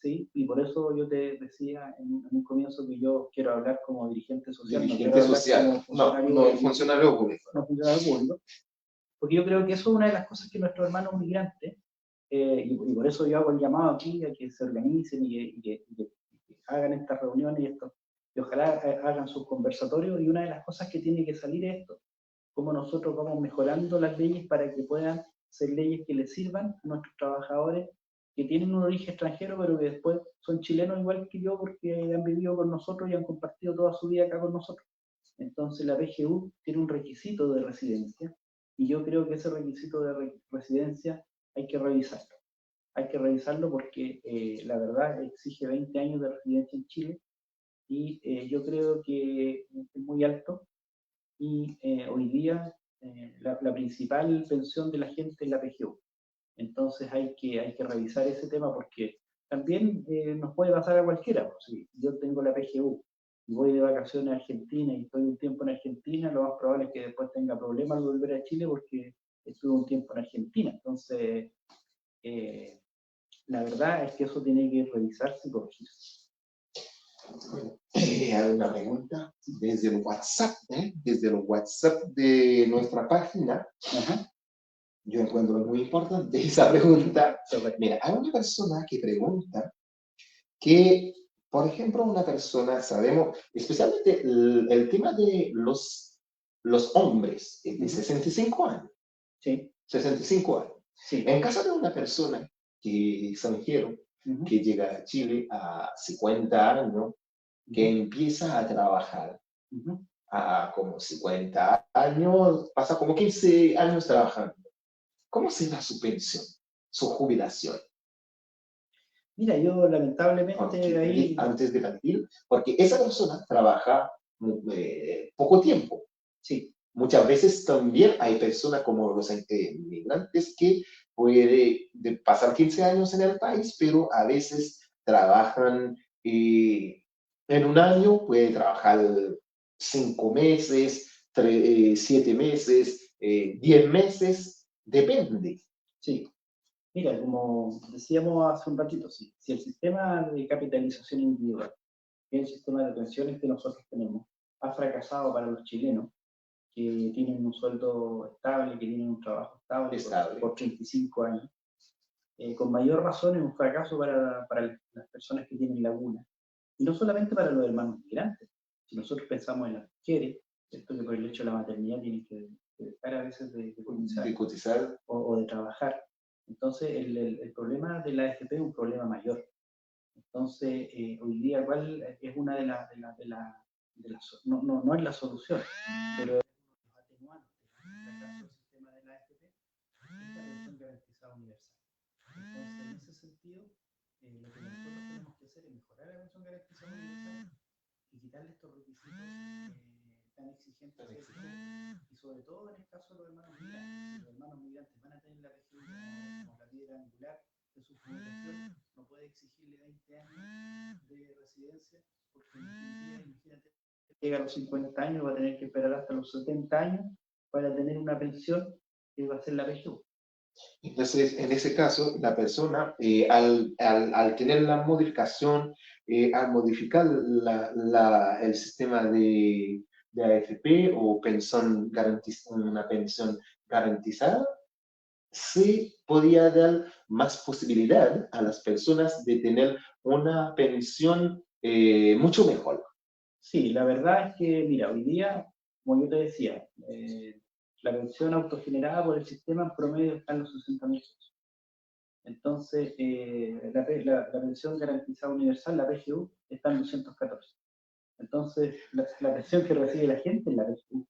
¿sí? Y por eso yo te decía en un comienzo que yo quiero hablar como dirigente social. Dirigente social, no funcionario público. No funcionario público. Porque yo creo que eso es una de las cosas que nuestros hermanos migrantes, y por eso yo hago el llamado aquí a que se organicen y que hagan estas reuniones y ojalá hagan sus conversatorios. Y una de las cosas que tiene que salir es esto: cómo nosotros vamos mejorando las leyes para que puedan ser leyes que les sirvan a nuestros trabajadores que tienen un origen extranjero, pero que después son chilenos igual que yo porque han vivido con nosotros y han compartido toda su vida acá con nosotros. Entonces la PGU tiene un requisito de residencia y yo creo que ese requisito de residencia hay que revisarlo. Hay que revisarlo porque la verdad exige 20 años de residencia en Chile y yo creo que es muy alto. Y hoy día la principal pensión de la gente es la PGU. Entonces hay que revisar ese tema porque también nos puede pasar a cualquiera. Pues, si yo tengo la PGU y voy de vacaciones a Argentina y estoy un tiempo en Argentina, lo más probable es que después tenga problemas al volver a Chile porque estuve un tiempo en Argentina. Entonces, la verdad es que eso tiene que revisarse y corregirse. Bueno, hay una pregunta desde el WhatsApp, desde el WhatsApp de nuestra página. Ajá. Yo encuentro muy importante esa pregunta. Súper. Mira, hay una persona que pregunta que, por ejemplo, una persona, sabemos, especialmente el tema de los hombres de Ujú. 65 años, Sí, 65 años. sí. En caso de una persona que extranjero, Ujú, que llega a Chile a 50 años, que ujú, empieza a trabajar ujú. a como 50 años, pasa como 15 años trabajando. ¿Cómo será su pensión, su jubilación? Mira, yo lamentablemente Porque, ahí, antes de partir, porque esa persona trabaja poco tiempo. sí, Muchas veces también hay personas como los inmigrantes que puede pasar 15 años en el país, pero a veces trabajan en un año, puede trabajar 5 meses, 7 meses, 10 meses, depende. sí. Mira, como decíamos hace un ratito, sí, si el sistema de capitalización individual, que es el sistema de pensiones que nosotros tenemos, ha fracasado para los chilenos, que tienen un sueldo estable, que tienen un trabajo estable Estable. por 35 años, con mayor razón es un fracaso para las personas que tienen laguna. Y no solamente para los hermanos migrantes. Si nosotros pensamos en las mujeres, esto que por el hecho de la maternidad tienen que dejar a veces de cotizar De cotizar. o de trabajar. Entonces, el problema de la AFP es un problema mayor. Entonces, hoy día, ¿cuál es una no es la solución, pero es uno de los atenuantes del fracaso del sistema de la AFP, es la pensión garantizada universal. Entonces, en ese sentido, lo que nosotros tenemos que hacer es mejorar la pensión garantizada universal y quitarle estos requisitos tan exigentes a y sobre todo en el caso de los hermanos migrantes. Si los hermanos migrantes van a tener la PGU como la piedra angular de su jubilación, no puede exigirle 20 años de residencia, porque en definitiva, imagínate, llega a los 50 años, va a tener que esperar hasta los 70 años para tener una pensión que va a ser la PGU. Entonces, en ese caso, la persona, al tener la modificación, al modificar el sistema de AFP o una pensión garantizada, se podía dar más posibilidad a las personas de tener una pensión mucho mejor. Sí, la verdad es que, mira, hoy día, como yo te decía, la pensión autogenerada por el sistema en promedio está en los 60.000 pesos. Entonces, la pensión garantizada universal, la PGU, está en 214. Entonces, la pensión que recibe la gente es la PGU.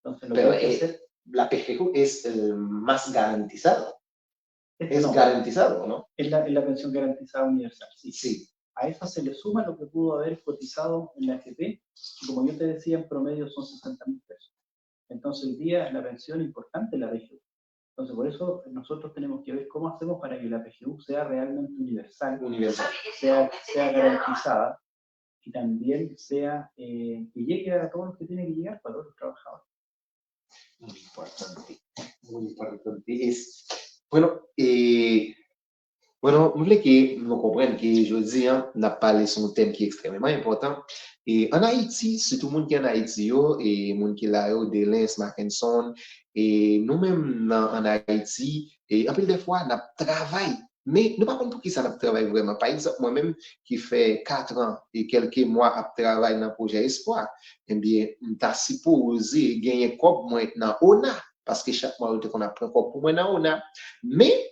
Entonces, lo que Pero hay que hacer la PGU es más garantizado. es, Es no, garantizado, ¿no? es la pensión garantizada universal, sí. Sí. A esa se le suma lo que pudo haber cotizado en la AFP, que como yo te decía, en promedio son 60.000 pesos. Entonces, hoy día la pensión importante es la PGU. Entonces, por eso nosotros tenemos que ver cómo hacemos para que la PGU sea realmente universal, Universal. sea garantizada y también sea que llegue a todos los que tienen que llegar, para todos los trabajadores. Muy importante, muy importante. Bueno, bueno, nous voulons que nous comprenions que je dis, on a parlé sur un thème qui est extrêmement important. Et en Haïti, surtout les gens qui sont en Haïti, et les gens qui sont là, Delens, Mackinson, et nous-mêmes en Haïti, et un peu des fois, on travaille. Mais nous ne savons pas pour qui ça travaille vraiment. Par exemple, moi-même, qui fait 4 ans et quelques mois à travailler dans le projet Espoir, eh bien, je suis supposé gagner un cop dans ONA, parce que chaque mois, on a pris un cop pour moi dans ONA. Mais,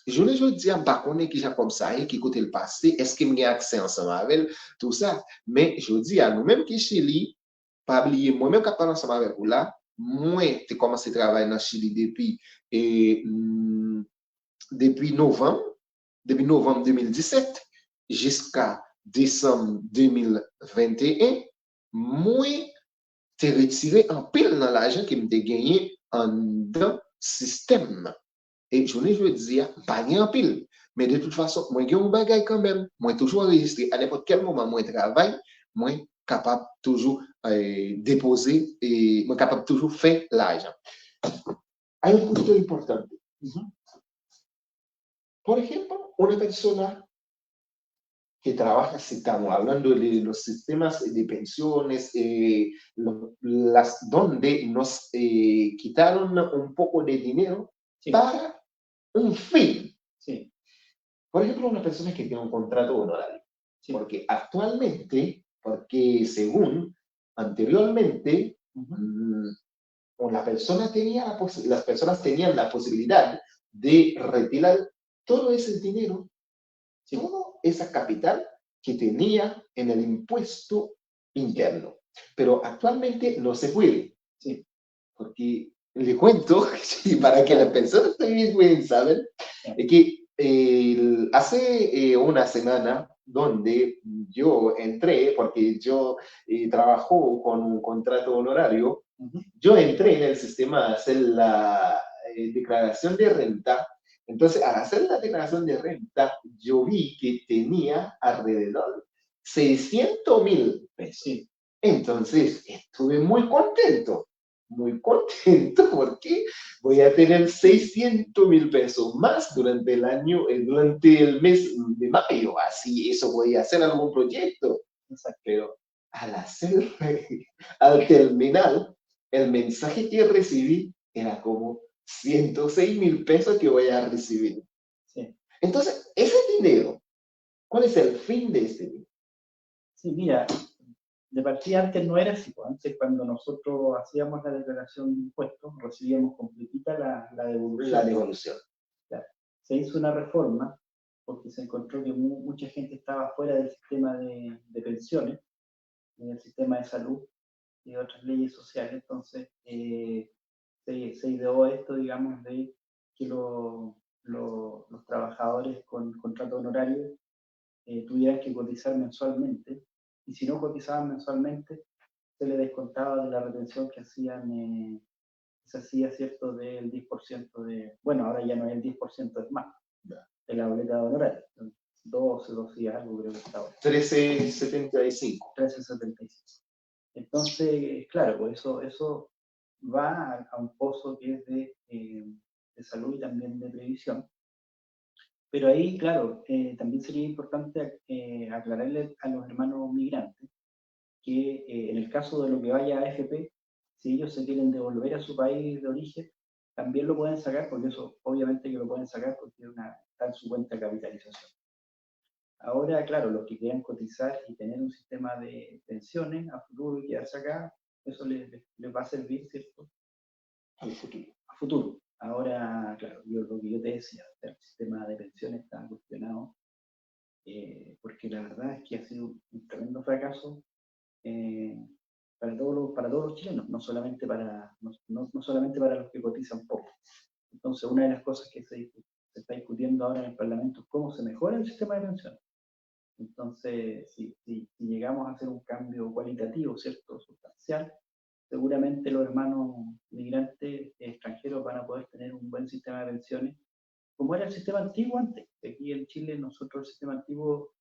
je ne dis pas qu'on est qui comme ça, qui côté le passé, est-ce qu'il y a accès ensemble avec tout ça. Mais je dis à nous-mêmes qui Chili, pas oublier, moi-même qui parle ensemble avec vous là, moi, j'ai commencé à travailler dans Chili depuis novembre 2017 jusqu'à décembre 2021, moi, j'ai retiré un pile dans l'argent qui m'a gagné en dans système. Et je veux dire, pas en pile. Mais de toute façon, moi, j'ai un bagage quand même. Moi, toujours enregistré. À n'importe quel moment, moi, travaille, moi, capable toujours déposer et moi, capable toujours faire l'argent. Hay un punto importante. Por ejemplo, una persona que trabaja, si estamos hablando de los sistemas de pensiones, donde nos quitaron un poco de dinero Sí, para un fin. sí, Por ejemplo, una persona que tiene un contrato honorario, sí. porque actualmente, porque según anteriormente, Ujú. la persona tenía las personas tenían la posibilidad de retirar todo ese dinero, Sí, toda esa capital que tenía en el impuesto interno. Pero actualmente no se puede, sí, porque le cuento, sí, para que las personas también pueden saber, sí. que hace una semana donde yo entré, porque yo trabajo con un contrato honorario, Ujú. yo entré en el sistema a hacer la declaración de renta. Entonces, al hacer la declaración de renta, yo vi que tenía alrededor 600.000 pesos. Sí, Entonces, estuve muy contento porque voy a tener 600.000 pesos más durante el año, durante el mes de mayo. Así, eso voy a hacer algún proyecto. exacto. Pero al hacer, al terminar, el mensaje que recibí era como 106.000 pesos que voy a recibir. Sí. Entonces, ese dinero, ¿cuál es el fin de este dinero? Sí, mira, de partida antes no era así, pues. Antes cuando nosotros hacíamos la declaración de impuestos, recibíamos completita la devolución. La devolución. Claro. Se hizo una reforma porque se encontró que mucha gente estaba fuera del sistema de pensiones, del sistema de salud y de otras leyes sociales. Entonces, se ideó esto, digamos, de que los trabajadores con contrato honorario tuvieran que cotizar mensualmente, y si no cotizaban mensualmente, se les descontaba de la retención que hacían, se hacía, ¿cierto?, del 10% de, bueno, ahora ya no es el 10%, es más, de la boleta de honorario, 12 y algo creo que está ahora. 13.75. 13,75. Entonces, claro, pues eso va a un pozo que es de salud y también de previsión. Pero ahí, claro, también sería importante aclararle a los hermanos migrantes que en el caso de lo que vaya a AFP, si ellos se quieren devolver a su país de origen, también lo pueden sacar, porque eso obviamente que lo pueden sacar porque está en su cuenta de capitalización. Ahora, claro, los que quieran cotizar y tener un sistema de pensiones a futuro y quedarse acá, eso les va a servir, ¿cierto? Al futuro. A futuro. Ahora, claro, lo que yo te decía, el sistema de pensiones está cuestionado, porque la verdad es que ha sido un tremendo fracaso eh, para todos los chilenos, no solamente no solamente para los que cotizan poco. Entonces, una de las cosas que se está discutiendo ahora en el Parlamento es cómo se mejora el sistema de pensiones. Entonces, si llegamos a hacer un cambio cualitativo, ¿cierto?, sustancial, seguramente los hermanos migrantes extranjeros van a poder tener un buen sistema de pensiones, como era el sistema antiguo antes. Aquí en Chile nosotros el sistema antiguo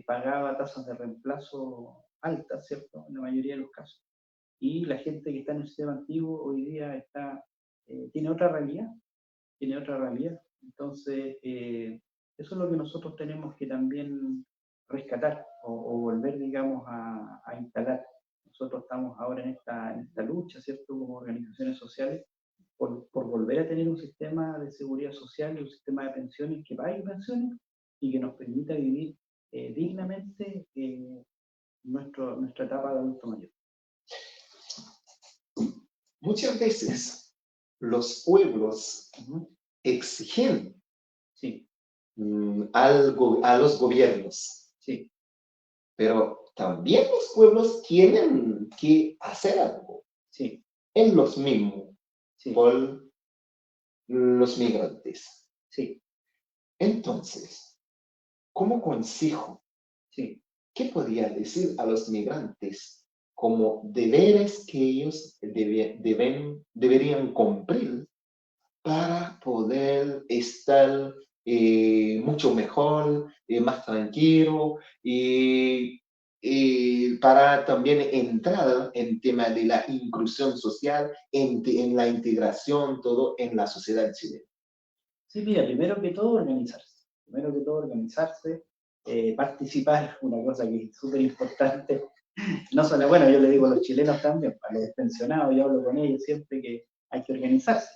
pagaba tasas de reemplazo altas, ¿cierto?, en la mayoría de los casos. Y la gente que está en el sistema antiguo hoy día tiene otra realidad, tiene otra realidad. Entonces, eso es lo que nosotros tenemos que también rescatar o volver, digamos, a instalar. Nosotros estamos ahora en esta lucha, ¿cierto?, como organizaciones sociales, por volver a tener un sistema de seguridad social y un sistema de pensiones que pague pensiones y que nos permita vivir dignamente nuestra etapa de adulto mayor. Muchas veces los pueblos exigen Sí, algo a los gobiernos, sí, pero también los pueblos tienen que hacer algo sí, en los mismos sí, por los migrantes. sí, Entonces, como consejo, sí. ¿qué podría decir a los migrantes como deberes que ellos deberían cumplir para poder estar mucho mejor, más tranquilo y para también entrar en tema de la inclusión social, en la integración, todo en la sociedad chilena? Sí, mira, primero que todo organizarse. Primero que todo organizarse, participar, una cosa que es súper importante. No solo, bueno, yo le digo a los chilenos también, a los pensionados, yo hablo con ellos siempre que hay que organizarse.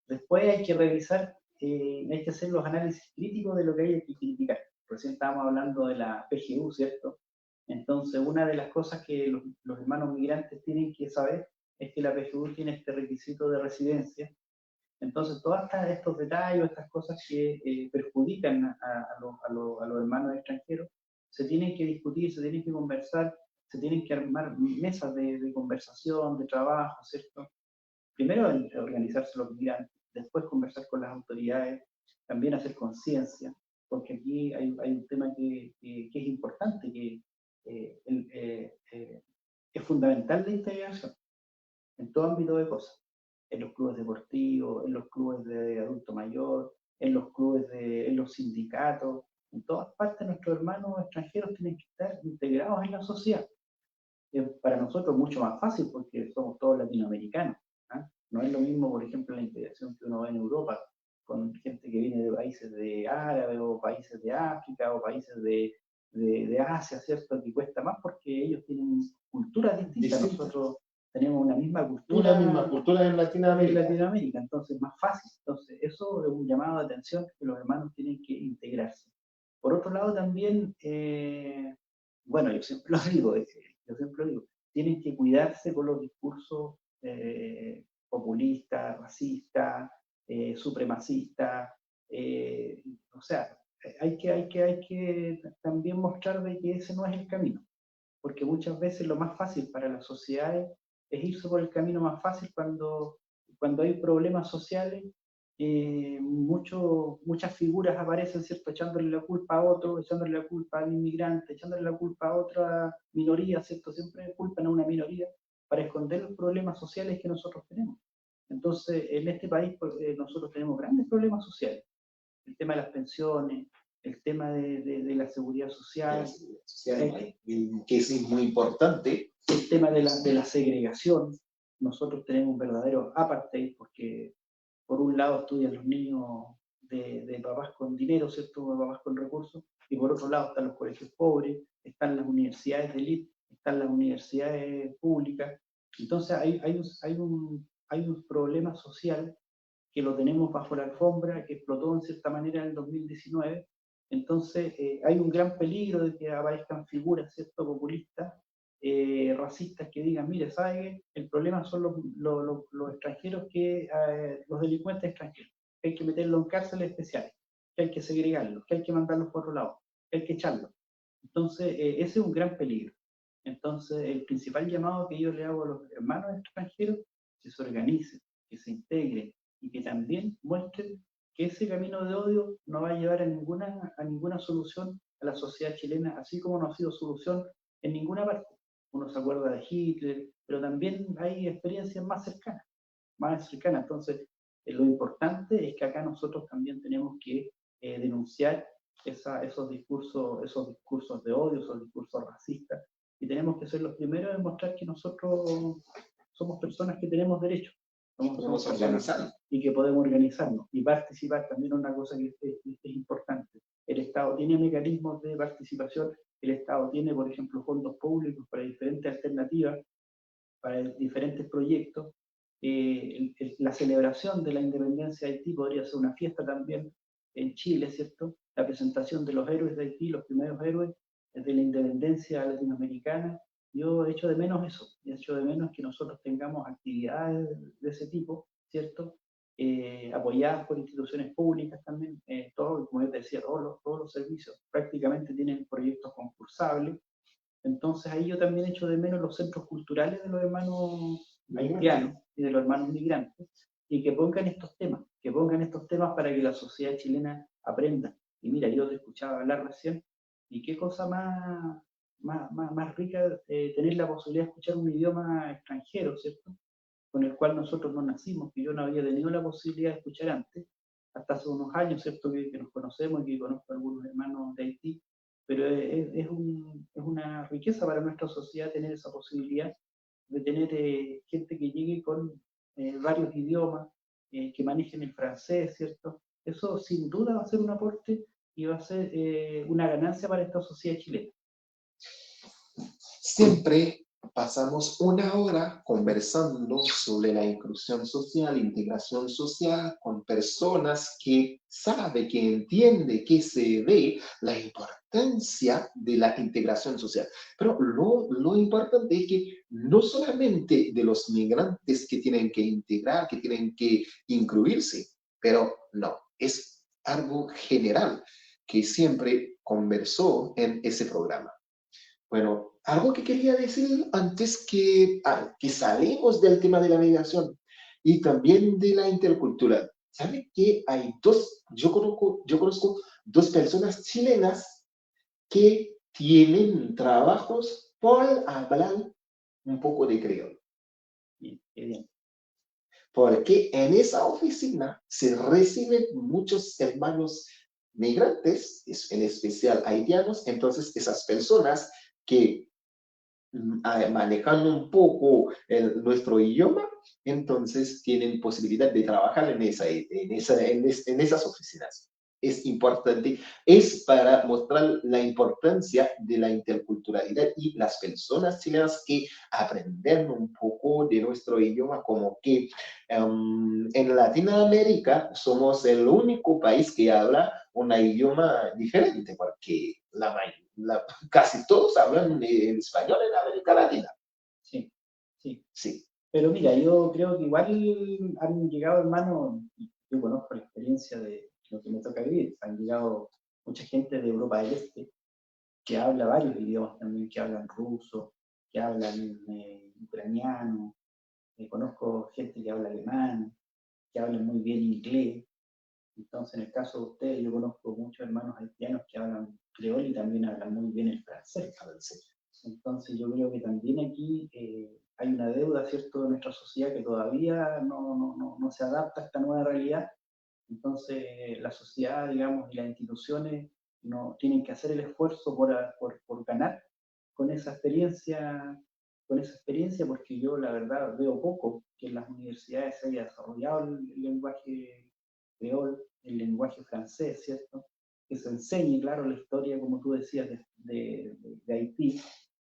Después hay que revisar, hay que hacer los análisis críticos de lo que hay que criticar. Recién estábamos hablando de la PGU, ¿cierto? Entonces, una de las cosas que los hermanos migrantes tienen que saber es que la PGU tiene este requisito de residencia. Entonces, todos estos detalles, estas cosas que perjudican a los hermanos extranjeros, se tienen que discutir, se tienen que conversar, se tienen que armar mesas de conversación, de trabajo, ¿cierto? Primero organizarse los migrantes, después conversar con las autoridades, también hacer conciencia, porque aquí hay un tema que es importante, que es fundamental la integración en todo ámbito de cosas, en los clubes deportivos, en los clubes de adulto mayor, en los clubes en los sindicatos, en todas partes nuestros hermanos extranjeros tienen que estar integrados en la sociedad. Para nosotros es mucho más fácil porque somos todos latinoamericanos. ¿Ah? No es lo mismo, por ejemplo, la integración que uno ve en Europa, con gente que viene de países de árabes o países de África o países de Asia, ¿cierto? Que cuesta más porque ellos tienen culturas distintas. Nosotros tenemos una misma cultura. Una misma cultura en Latinoamérica. En Latinoamérica, entonces es más fácil. Entonces, eso es un llamado de atención que los hermanos tienen que integrarse. Por otro lado, también, bueno, yo siempre lo digo, tienen que cuidarse con los discursos populistas, racistas, supremacistas, o sea, hay que también mostrar de que ese no es el camino, porque muchas veces lo más fácil para las sociedades es irse por el camino más fácil cuando hay problemas sociales. Muchas figuras aparecen, ¿cierto? Echándole la culpa a otro, echándole la culpa al inmigrante, echándole la culpa a otra minoría, ¿cierto? Siempre culpan a una minoría para esconder los problemas sociales que nosotros tenemos. Entonces, en este país nosotros tenemos grandes problemas sociales. El tema de las pensiones, el tema de la seguridad social, que es muy importante. el tema de la segregación. Nosotros tenemos un verdadero apartheid porque por un lado estudian los niños de papás con dinero, ¿cierto? De papás con recursos, y por otro lado están los colegios pobres, están las universidades de élite, están las universidades públicas. Entonces hay un problema social que lo tenemos bajo la alfombra, que explotó en cierta manera en el 2019. Entonces hay un gran peligro de que aparezcan figuras, ¿cierto?, populistas, racistas, que digan, mire, ¿sabe qué? El problema son los extranjeros, los delincuentes extranjeros, que hay que meterlos en cárceles especiales, que hay que segregarlos, que hay que mandarlos por otro lado, que hay que echarlos. Entonces, ese es un gran peligro. Entonces, el principal llamado que yo le hago a los hermanos extranjeros, que se organicen, que se integren y que también muestren que ese camino de odio no va a llevar a ninguna solución a la sociedad chilena, así como no ha sido solución en ninguna parte. Uno se acuerda de Hitler, pero también hay experiencias más cercanas, Entonces, lo importante es que acá nosotros también tenemos que denunciar esos discursos de odio, esos discursos racistas, y tenemos que ser los primeros en mostrar que nosotros somos personas que tenemos derechos, somos organizarnos y que podemos organizarnos y participar. También una cosa que es importante: el Estado tiene mecanismos de participación, el Estado tiene, por ejemplo, fondos públicos para diferentes alternativas, para diferentes proyectos. La celebración de la independencia de Haití podría ser una fiesta también en Chile, ¿cierto? La presentación de los héroes de Haití, los primeros héroes de la independencia latinoamericana. Yo echo de menos eso, echo de menos que nosotros tengamos actividades de ese tipo, ¿cierto? Apoyadas por instituciones públicas también, como yo te decía, todos los servicios prácticamente tienen proyectos concursables. Entonces ahí yo también echo de menos los centros culturales de los hermanos haitianos y de los hermanos migrantes, y que pongan estos temas para que la sociedad chilena aprenda. Y mira, yo te escuchaba hablar recién, y qué cosa más rica tener la posibilidad de escuchar un idioma extranjero, ¿cierto? Con el cual nosotros no nacimos, que yo no había tenido la posibilidad de escuchar antes, hasta hace unos años, ¿cierto? Que nos conocemos y que conozco a algunos hermanos de Haití, pero es una riqueza para nuestra sociedad tener esa posibilidad de tener gente que llegue con varios idiomas, que manejen el francés, ¿cierto? Eso sin duda va a ser un aporte y va a ser una ganancia para esta sociedad chilena. Siempre pasamos una hora conversando sobre la inclusión social, integración social con personas que sabe, que entiende, que se ve la importancia de la integración social. Pero lo importante es que no solamente de los migrantes que tienen que integrar, que tienen que incluirse, pero no, es algo general que siempre conversó en ese programa. Bueno, algo que quería decir antes que salimos del tema de la migración y también de la intercultural. ¿Sabe que hay yo conozco dos personas chilenas que tienen trabajos por hablar un poco de creol? Qué bien. Porque en esa oficina se reciben muchos hermanos migrantes, en especial haitianos. Entonces, esas personas que manejando un poco nuestro idioma, entonces tienen posibilidad de trabajar en esas oficinas. Es importante, es para mostrar la importancia de la interculturalidad y las personas chilenas que aprenden un poco de nuestro idioma, como que en Latinoamérica somos el único país que habla un idioma diferente, porque casi todos hablan el español en América Latina. Sí, sí. Sí. Pero mira, yo creo que igual han llegado hermanos, yo conozco la experiencia de lo que me toca vivir, han llegado mucha gente de Europa del Este que habla varios idiomas también, que hablan ruso, que hablan ucraniano, conozco gente que habla alemán, que habla muy bien inglés. Entonces, en el caso de ustedes, yo conozco muchos hermanos haitianos que hablan creol y también hablan muy bien el francés. Entonces, yo creo que también aquí hay una deuda, ¿cierto?, de nuestra sociedad que todavía no se adapta a esta nueva realidad. Entonces, la sociedad, digamos, y las instituciones no tienen que hacer el esfuerzo por ganar con esa experiencia, porque yo, la verdad, veo poco que en las universidades se haya desarrollado el lenguaje creol, el lenguaje francés, ¿cierto? Que se enseñe, claro, la historia, como tú decías, de Haití,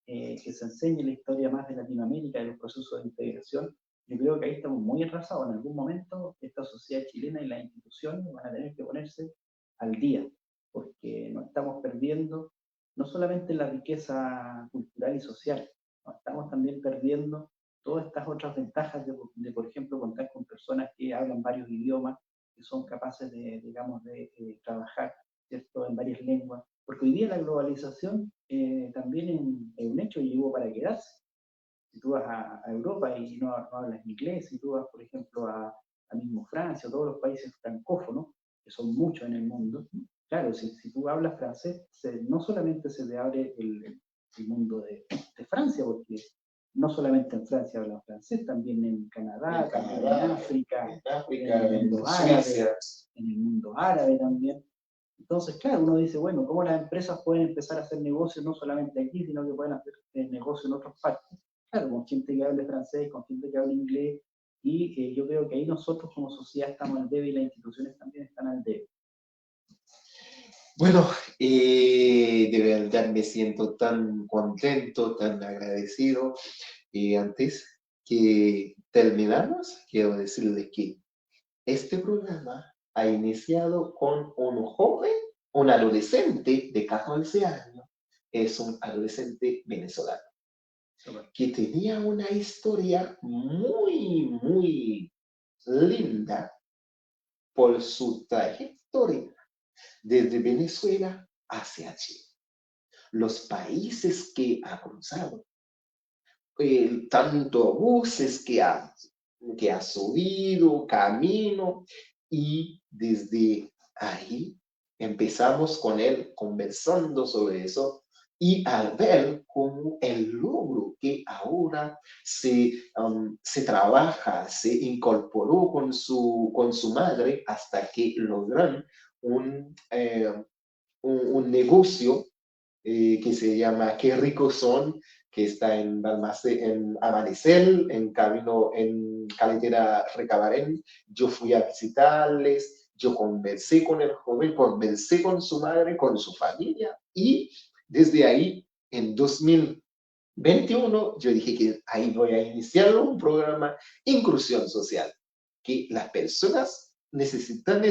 que se enseñe la historia más de Latinoamérica, de los procesos de integración. Yo creo que ahí estamos muy atrasados. En algún momento esta sociedad chilena y las instituciones van a tener que ponerse al día, porque nos estamos perdiendo no solamente la riqueza cultural y social, nos estamos también perdiendo todas estas otras ventajas de, por ejemplo, contar con personas que hablan varios idiomas, que son capaces de, digamos, de trabajar, ¿cierto?, en varias lenguas, porque hoy día la globalización también es un hecho y llegó para quedarse. Si tú vas a Europa y no hablas inglés, si tú vas, por ejemplo, a mismo Francia o todos los países francófonos, que son muchos en el mundo, claro, si tú hablas francés, no solamente se te abre el mundo de Francia, porque no solamente en Francia hablan francés, también en Canadá, también en África, Suiza. en el mundo árabe también. Entonces, claro, uno dice, bueno, ¿cómo las empresas pueden empezar a hacer negocios no solamente aquí, sino que pueden hacer negocios en otras partes? Claro, con gente que hable francés, con gente que hable inglés, y yo creo que ahí nosotros como sociedad estamos al debe y las instituciones también están al debe. Bueno, de verdad me siento tan contento, tan agradecido. Antes que terminamos, quiero decirles que este programa ha iniciado con un joven, un adolescente de 14 años. Es un adolescente venezolano que tenía una historia muy linda por su trayectoria desde Venezuela hacia Chile. Los países que ha cruzado, tanto buses que ha subido, camino, y desde ahí empezamos con él conversando sobre eso y al ver cómo el logro que ahora se trabaja, se incorporó con su madre hasta que logran un negocio que se llama Qué ricos son, que está en Amanecel, en camino, en carretera Recabarén. Yo fui a visitarles, yo conversé con el joven, conversé con su madre, con su familia, y desde ahí, en 2021, yo dije que ahí voy a iniciar un programa inclusión social, que las personas necesitan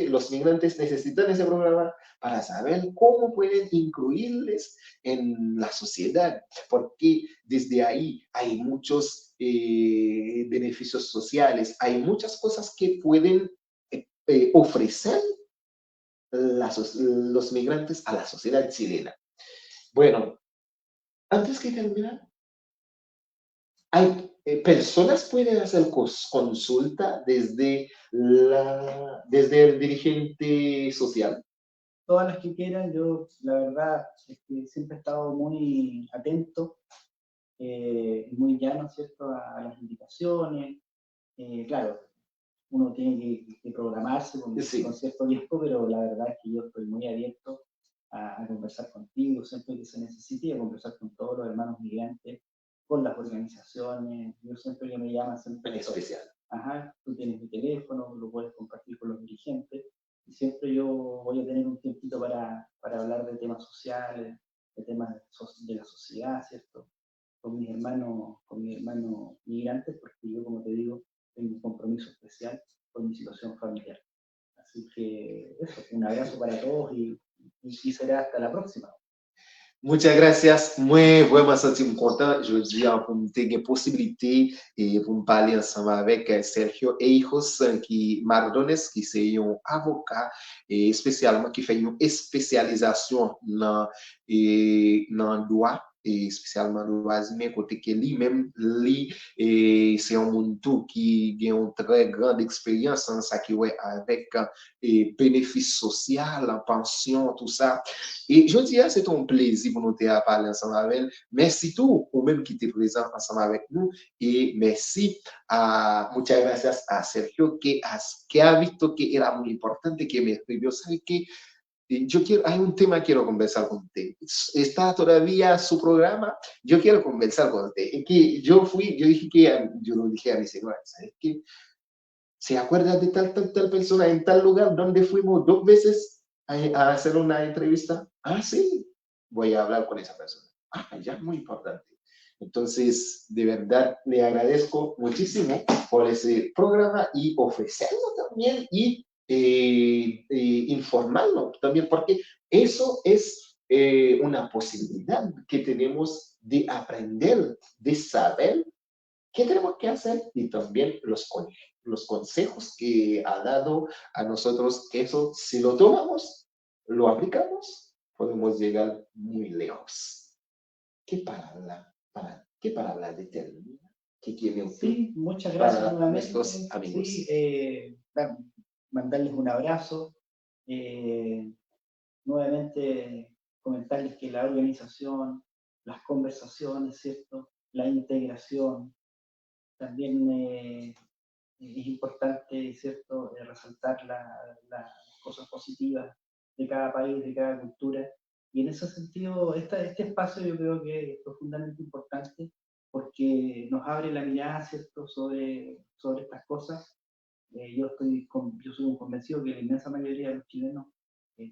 los migrantes necesitan ese programa para saber cómo pueden incluirles en la sociedad, porque desde ahí hay muchos beneficios sociales, hay muchas cosas que pueden ofrecer los migrantes a la sociedad chilena. Bueno, antes que terminar, hay personas pueden hacer consulta desde el dirigente social. Todas las que quieran, yo la verdad es que siempre he estado muy atento y muy llano, ¿cierto?, a las invitaciones. Claro, uno tiene que programarse Sí. con cierto tiempo, pero la verdad es que yo estoy muy abierto a conversar contigo siempre que se necesite, y a conversar con todos los hermanos migrantes, con las organizaciones. Yo siempre que me llaman, siempre. En especial. Ajá, tú tienes mi teléfono, lo puedes compartir con los dirigentes, y siempre yo voy a tener un tiempito para hablar de temas sociales, de temas de la sociedad, ¿cierto? Con mis hermanos migrantes, porque yo, como te digo, tengo un compromiso especial con mi situación familiar. Así que eso, un abrazo para todos y será hasta la próxima. Muchas gracias. Moi, vraiment senti content aujourd'hui pour me ter une possibilité et pour me parler ensemble avec Sergio Eijos, qui Mardones, qui c'est un avocat et spécialement qui fait une spécialisation dans droit et spécialement droit humain, côté que lui-même et c'est un monde tout qui a une très grande expérience en ça qui ouais avec bénéfices sociaux, pension, tout ça. Et je dis, c'est un plaisir pour nous de parler ensemble avec elle. Merci tout, ou même qui était présent ensemble avec nous. Et merci muchas gracias a Sergio, que ha visto que era muy importante, que me escribió. ¿Sabe qué? Hay un tema que quiero conversar con usted. ¿Está todavía su programa? Yo quiero conversar con usted. Es que yo lo dije a mi señora, ¿sabes qué? ¿Se acuerda de tal persona en tal lugar donde fuimos 2 veces a hacer una entrevista? Ah, sí, voy a hablar con esa persona. Ah, ya, muy importante. Entonces, de verdad, le agradezco muchísimo por ese programa y ofrecerlo también y informarlo también, porque eso es una posibilidad que tenemos de aprender, de saber qué tenemos que hacer y también los consejos que ha dado a nosotros. Eso, si lo tomamos, lo aplicamos, podemos llegar muy lejos. ¿Qué palabra determina? ¿Qué quiere usted? Sí, muchas gracias para nuevamente. nuestros amigos? Sí, mandarles un abrazo. Nuevamente comentarles que la organización, las conversaciones, ¿cierto?, la integración, también es importante, ¿cierto?, resaltar las cosas positivas de cada país, de cada cultura. Y en ese sentido, este espacio yo creo que es profundamente importante porque nos abre la mirada, ¿cierto?, sobre estas cosas. Yo soy un convencido que la inmensa mayoría de los chilenos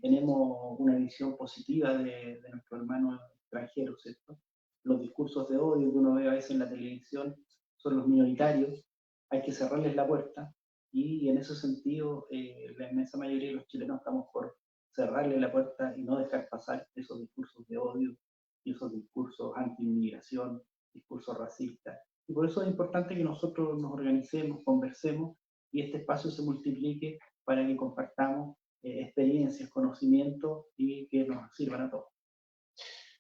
tenemos una visión positiva de nuestros hermanos extranjeros, ¿cierto? Los discursos de odio que uno ve a veces en la televisión son los minoritarios, hay que cerrarles la puerta, y en ese sentido la inmensa mayoría de los chilenos estamos por cerrarle la puerta y no dejar pasar esos discursos de odio y esos discursos anti-inmigración, discursos racistas. Y por eso es importante que nosotros nos organicemos, conversemos y este espacio se multiplique para que compartamos experiencias, conocimientos y que nos sirvan a todos.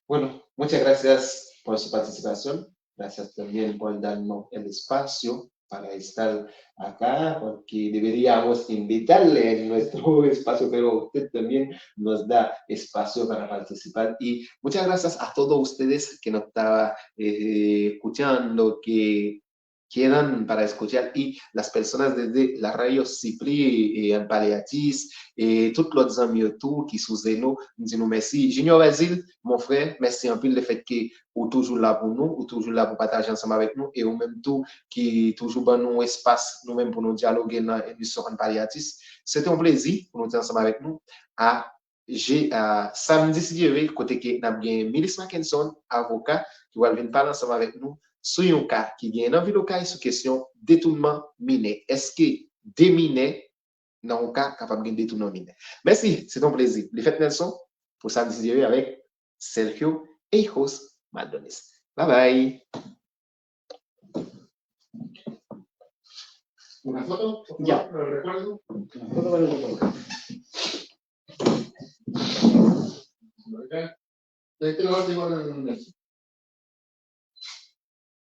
Bueno, muchas gracias por su participación. Gracias también por darnos el espacio para estar acá, porque deberíamos invitarle en nuestro espacio, pero usted también nos da espacio para participar. Y muchas gracias a todos ustedes que nos estaban escuchando, que quieran para escuchar y las personas desde la radio Cipri et en Paleatis et toutes les amis autour qui sous nous nous merci. Junior Basile, mon frère, merci en pile le fait que vous toujours là pour nous, ou toujours là pour partager ensemble avec nous et au même tout qui toujours dans nous espace nous-mêmes pour nous dialoguer dans l'émission en Paleatis. C'était un plaisir pour nous être ensemble avec nous à samedi si Dieu veut, côté que nous avons Milis Mackinson, avocat, qui va venir parler ensemble avec nous sur un cas qui vient dans le cas sur question détournement minier. Est-ce que des mineurs dans un cas capable de détournement minier? Merci, c'est un plaisir. Le fait Nelson pour samedi si Dieu veut avec Sergio et Hijos Maldones. Bye bye. Una foto, Ya. lo recuerdo. Todo para el recuerdo. Este lo digo en el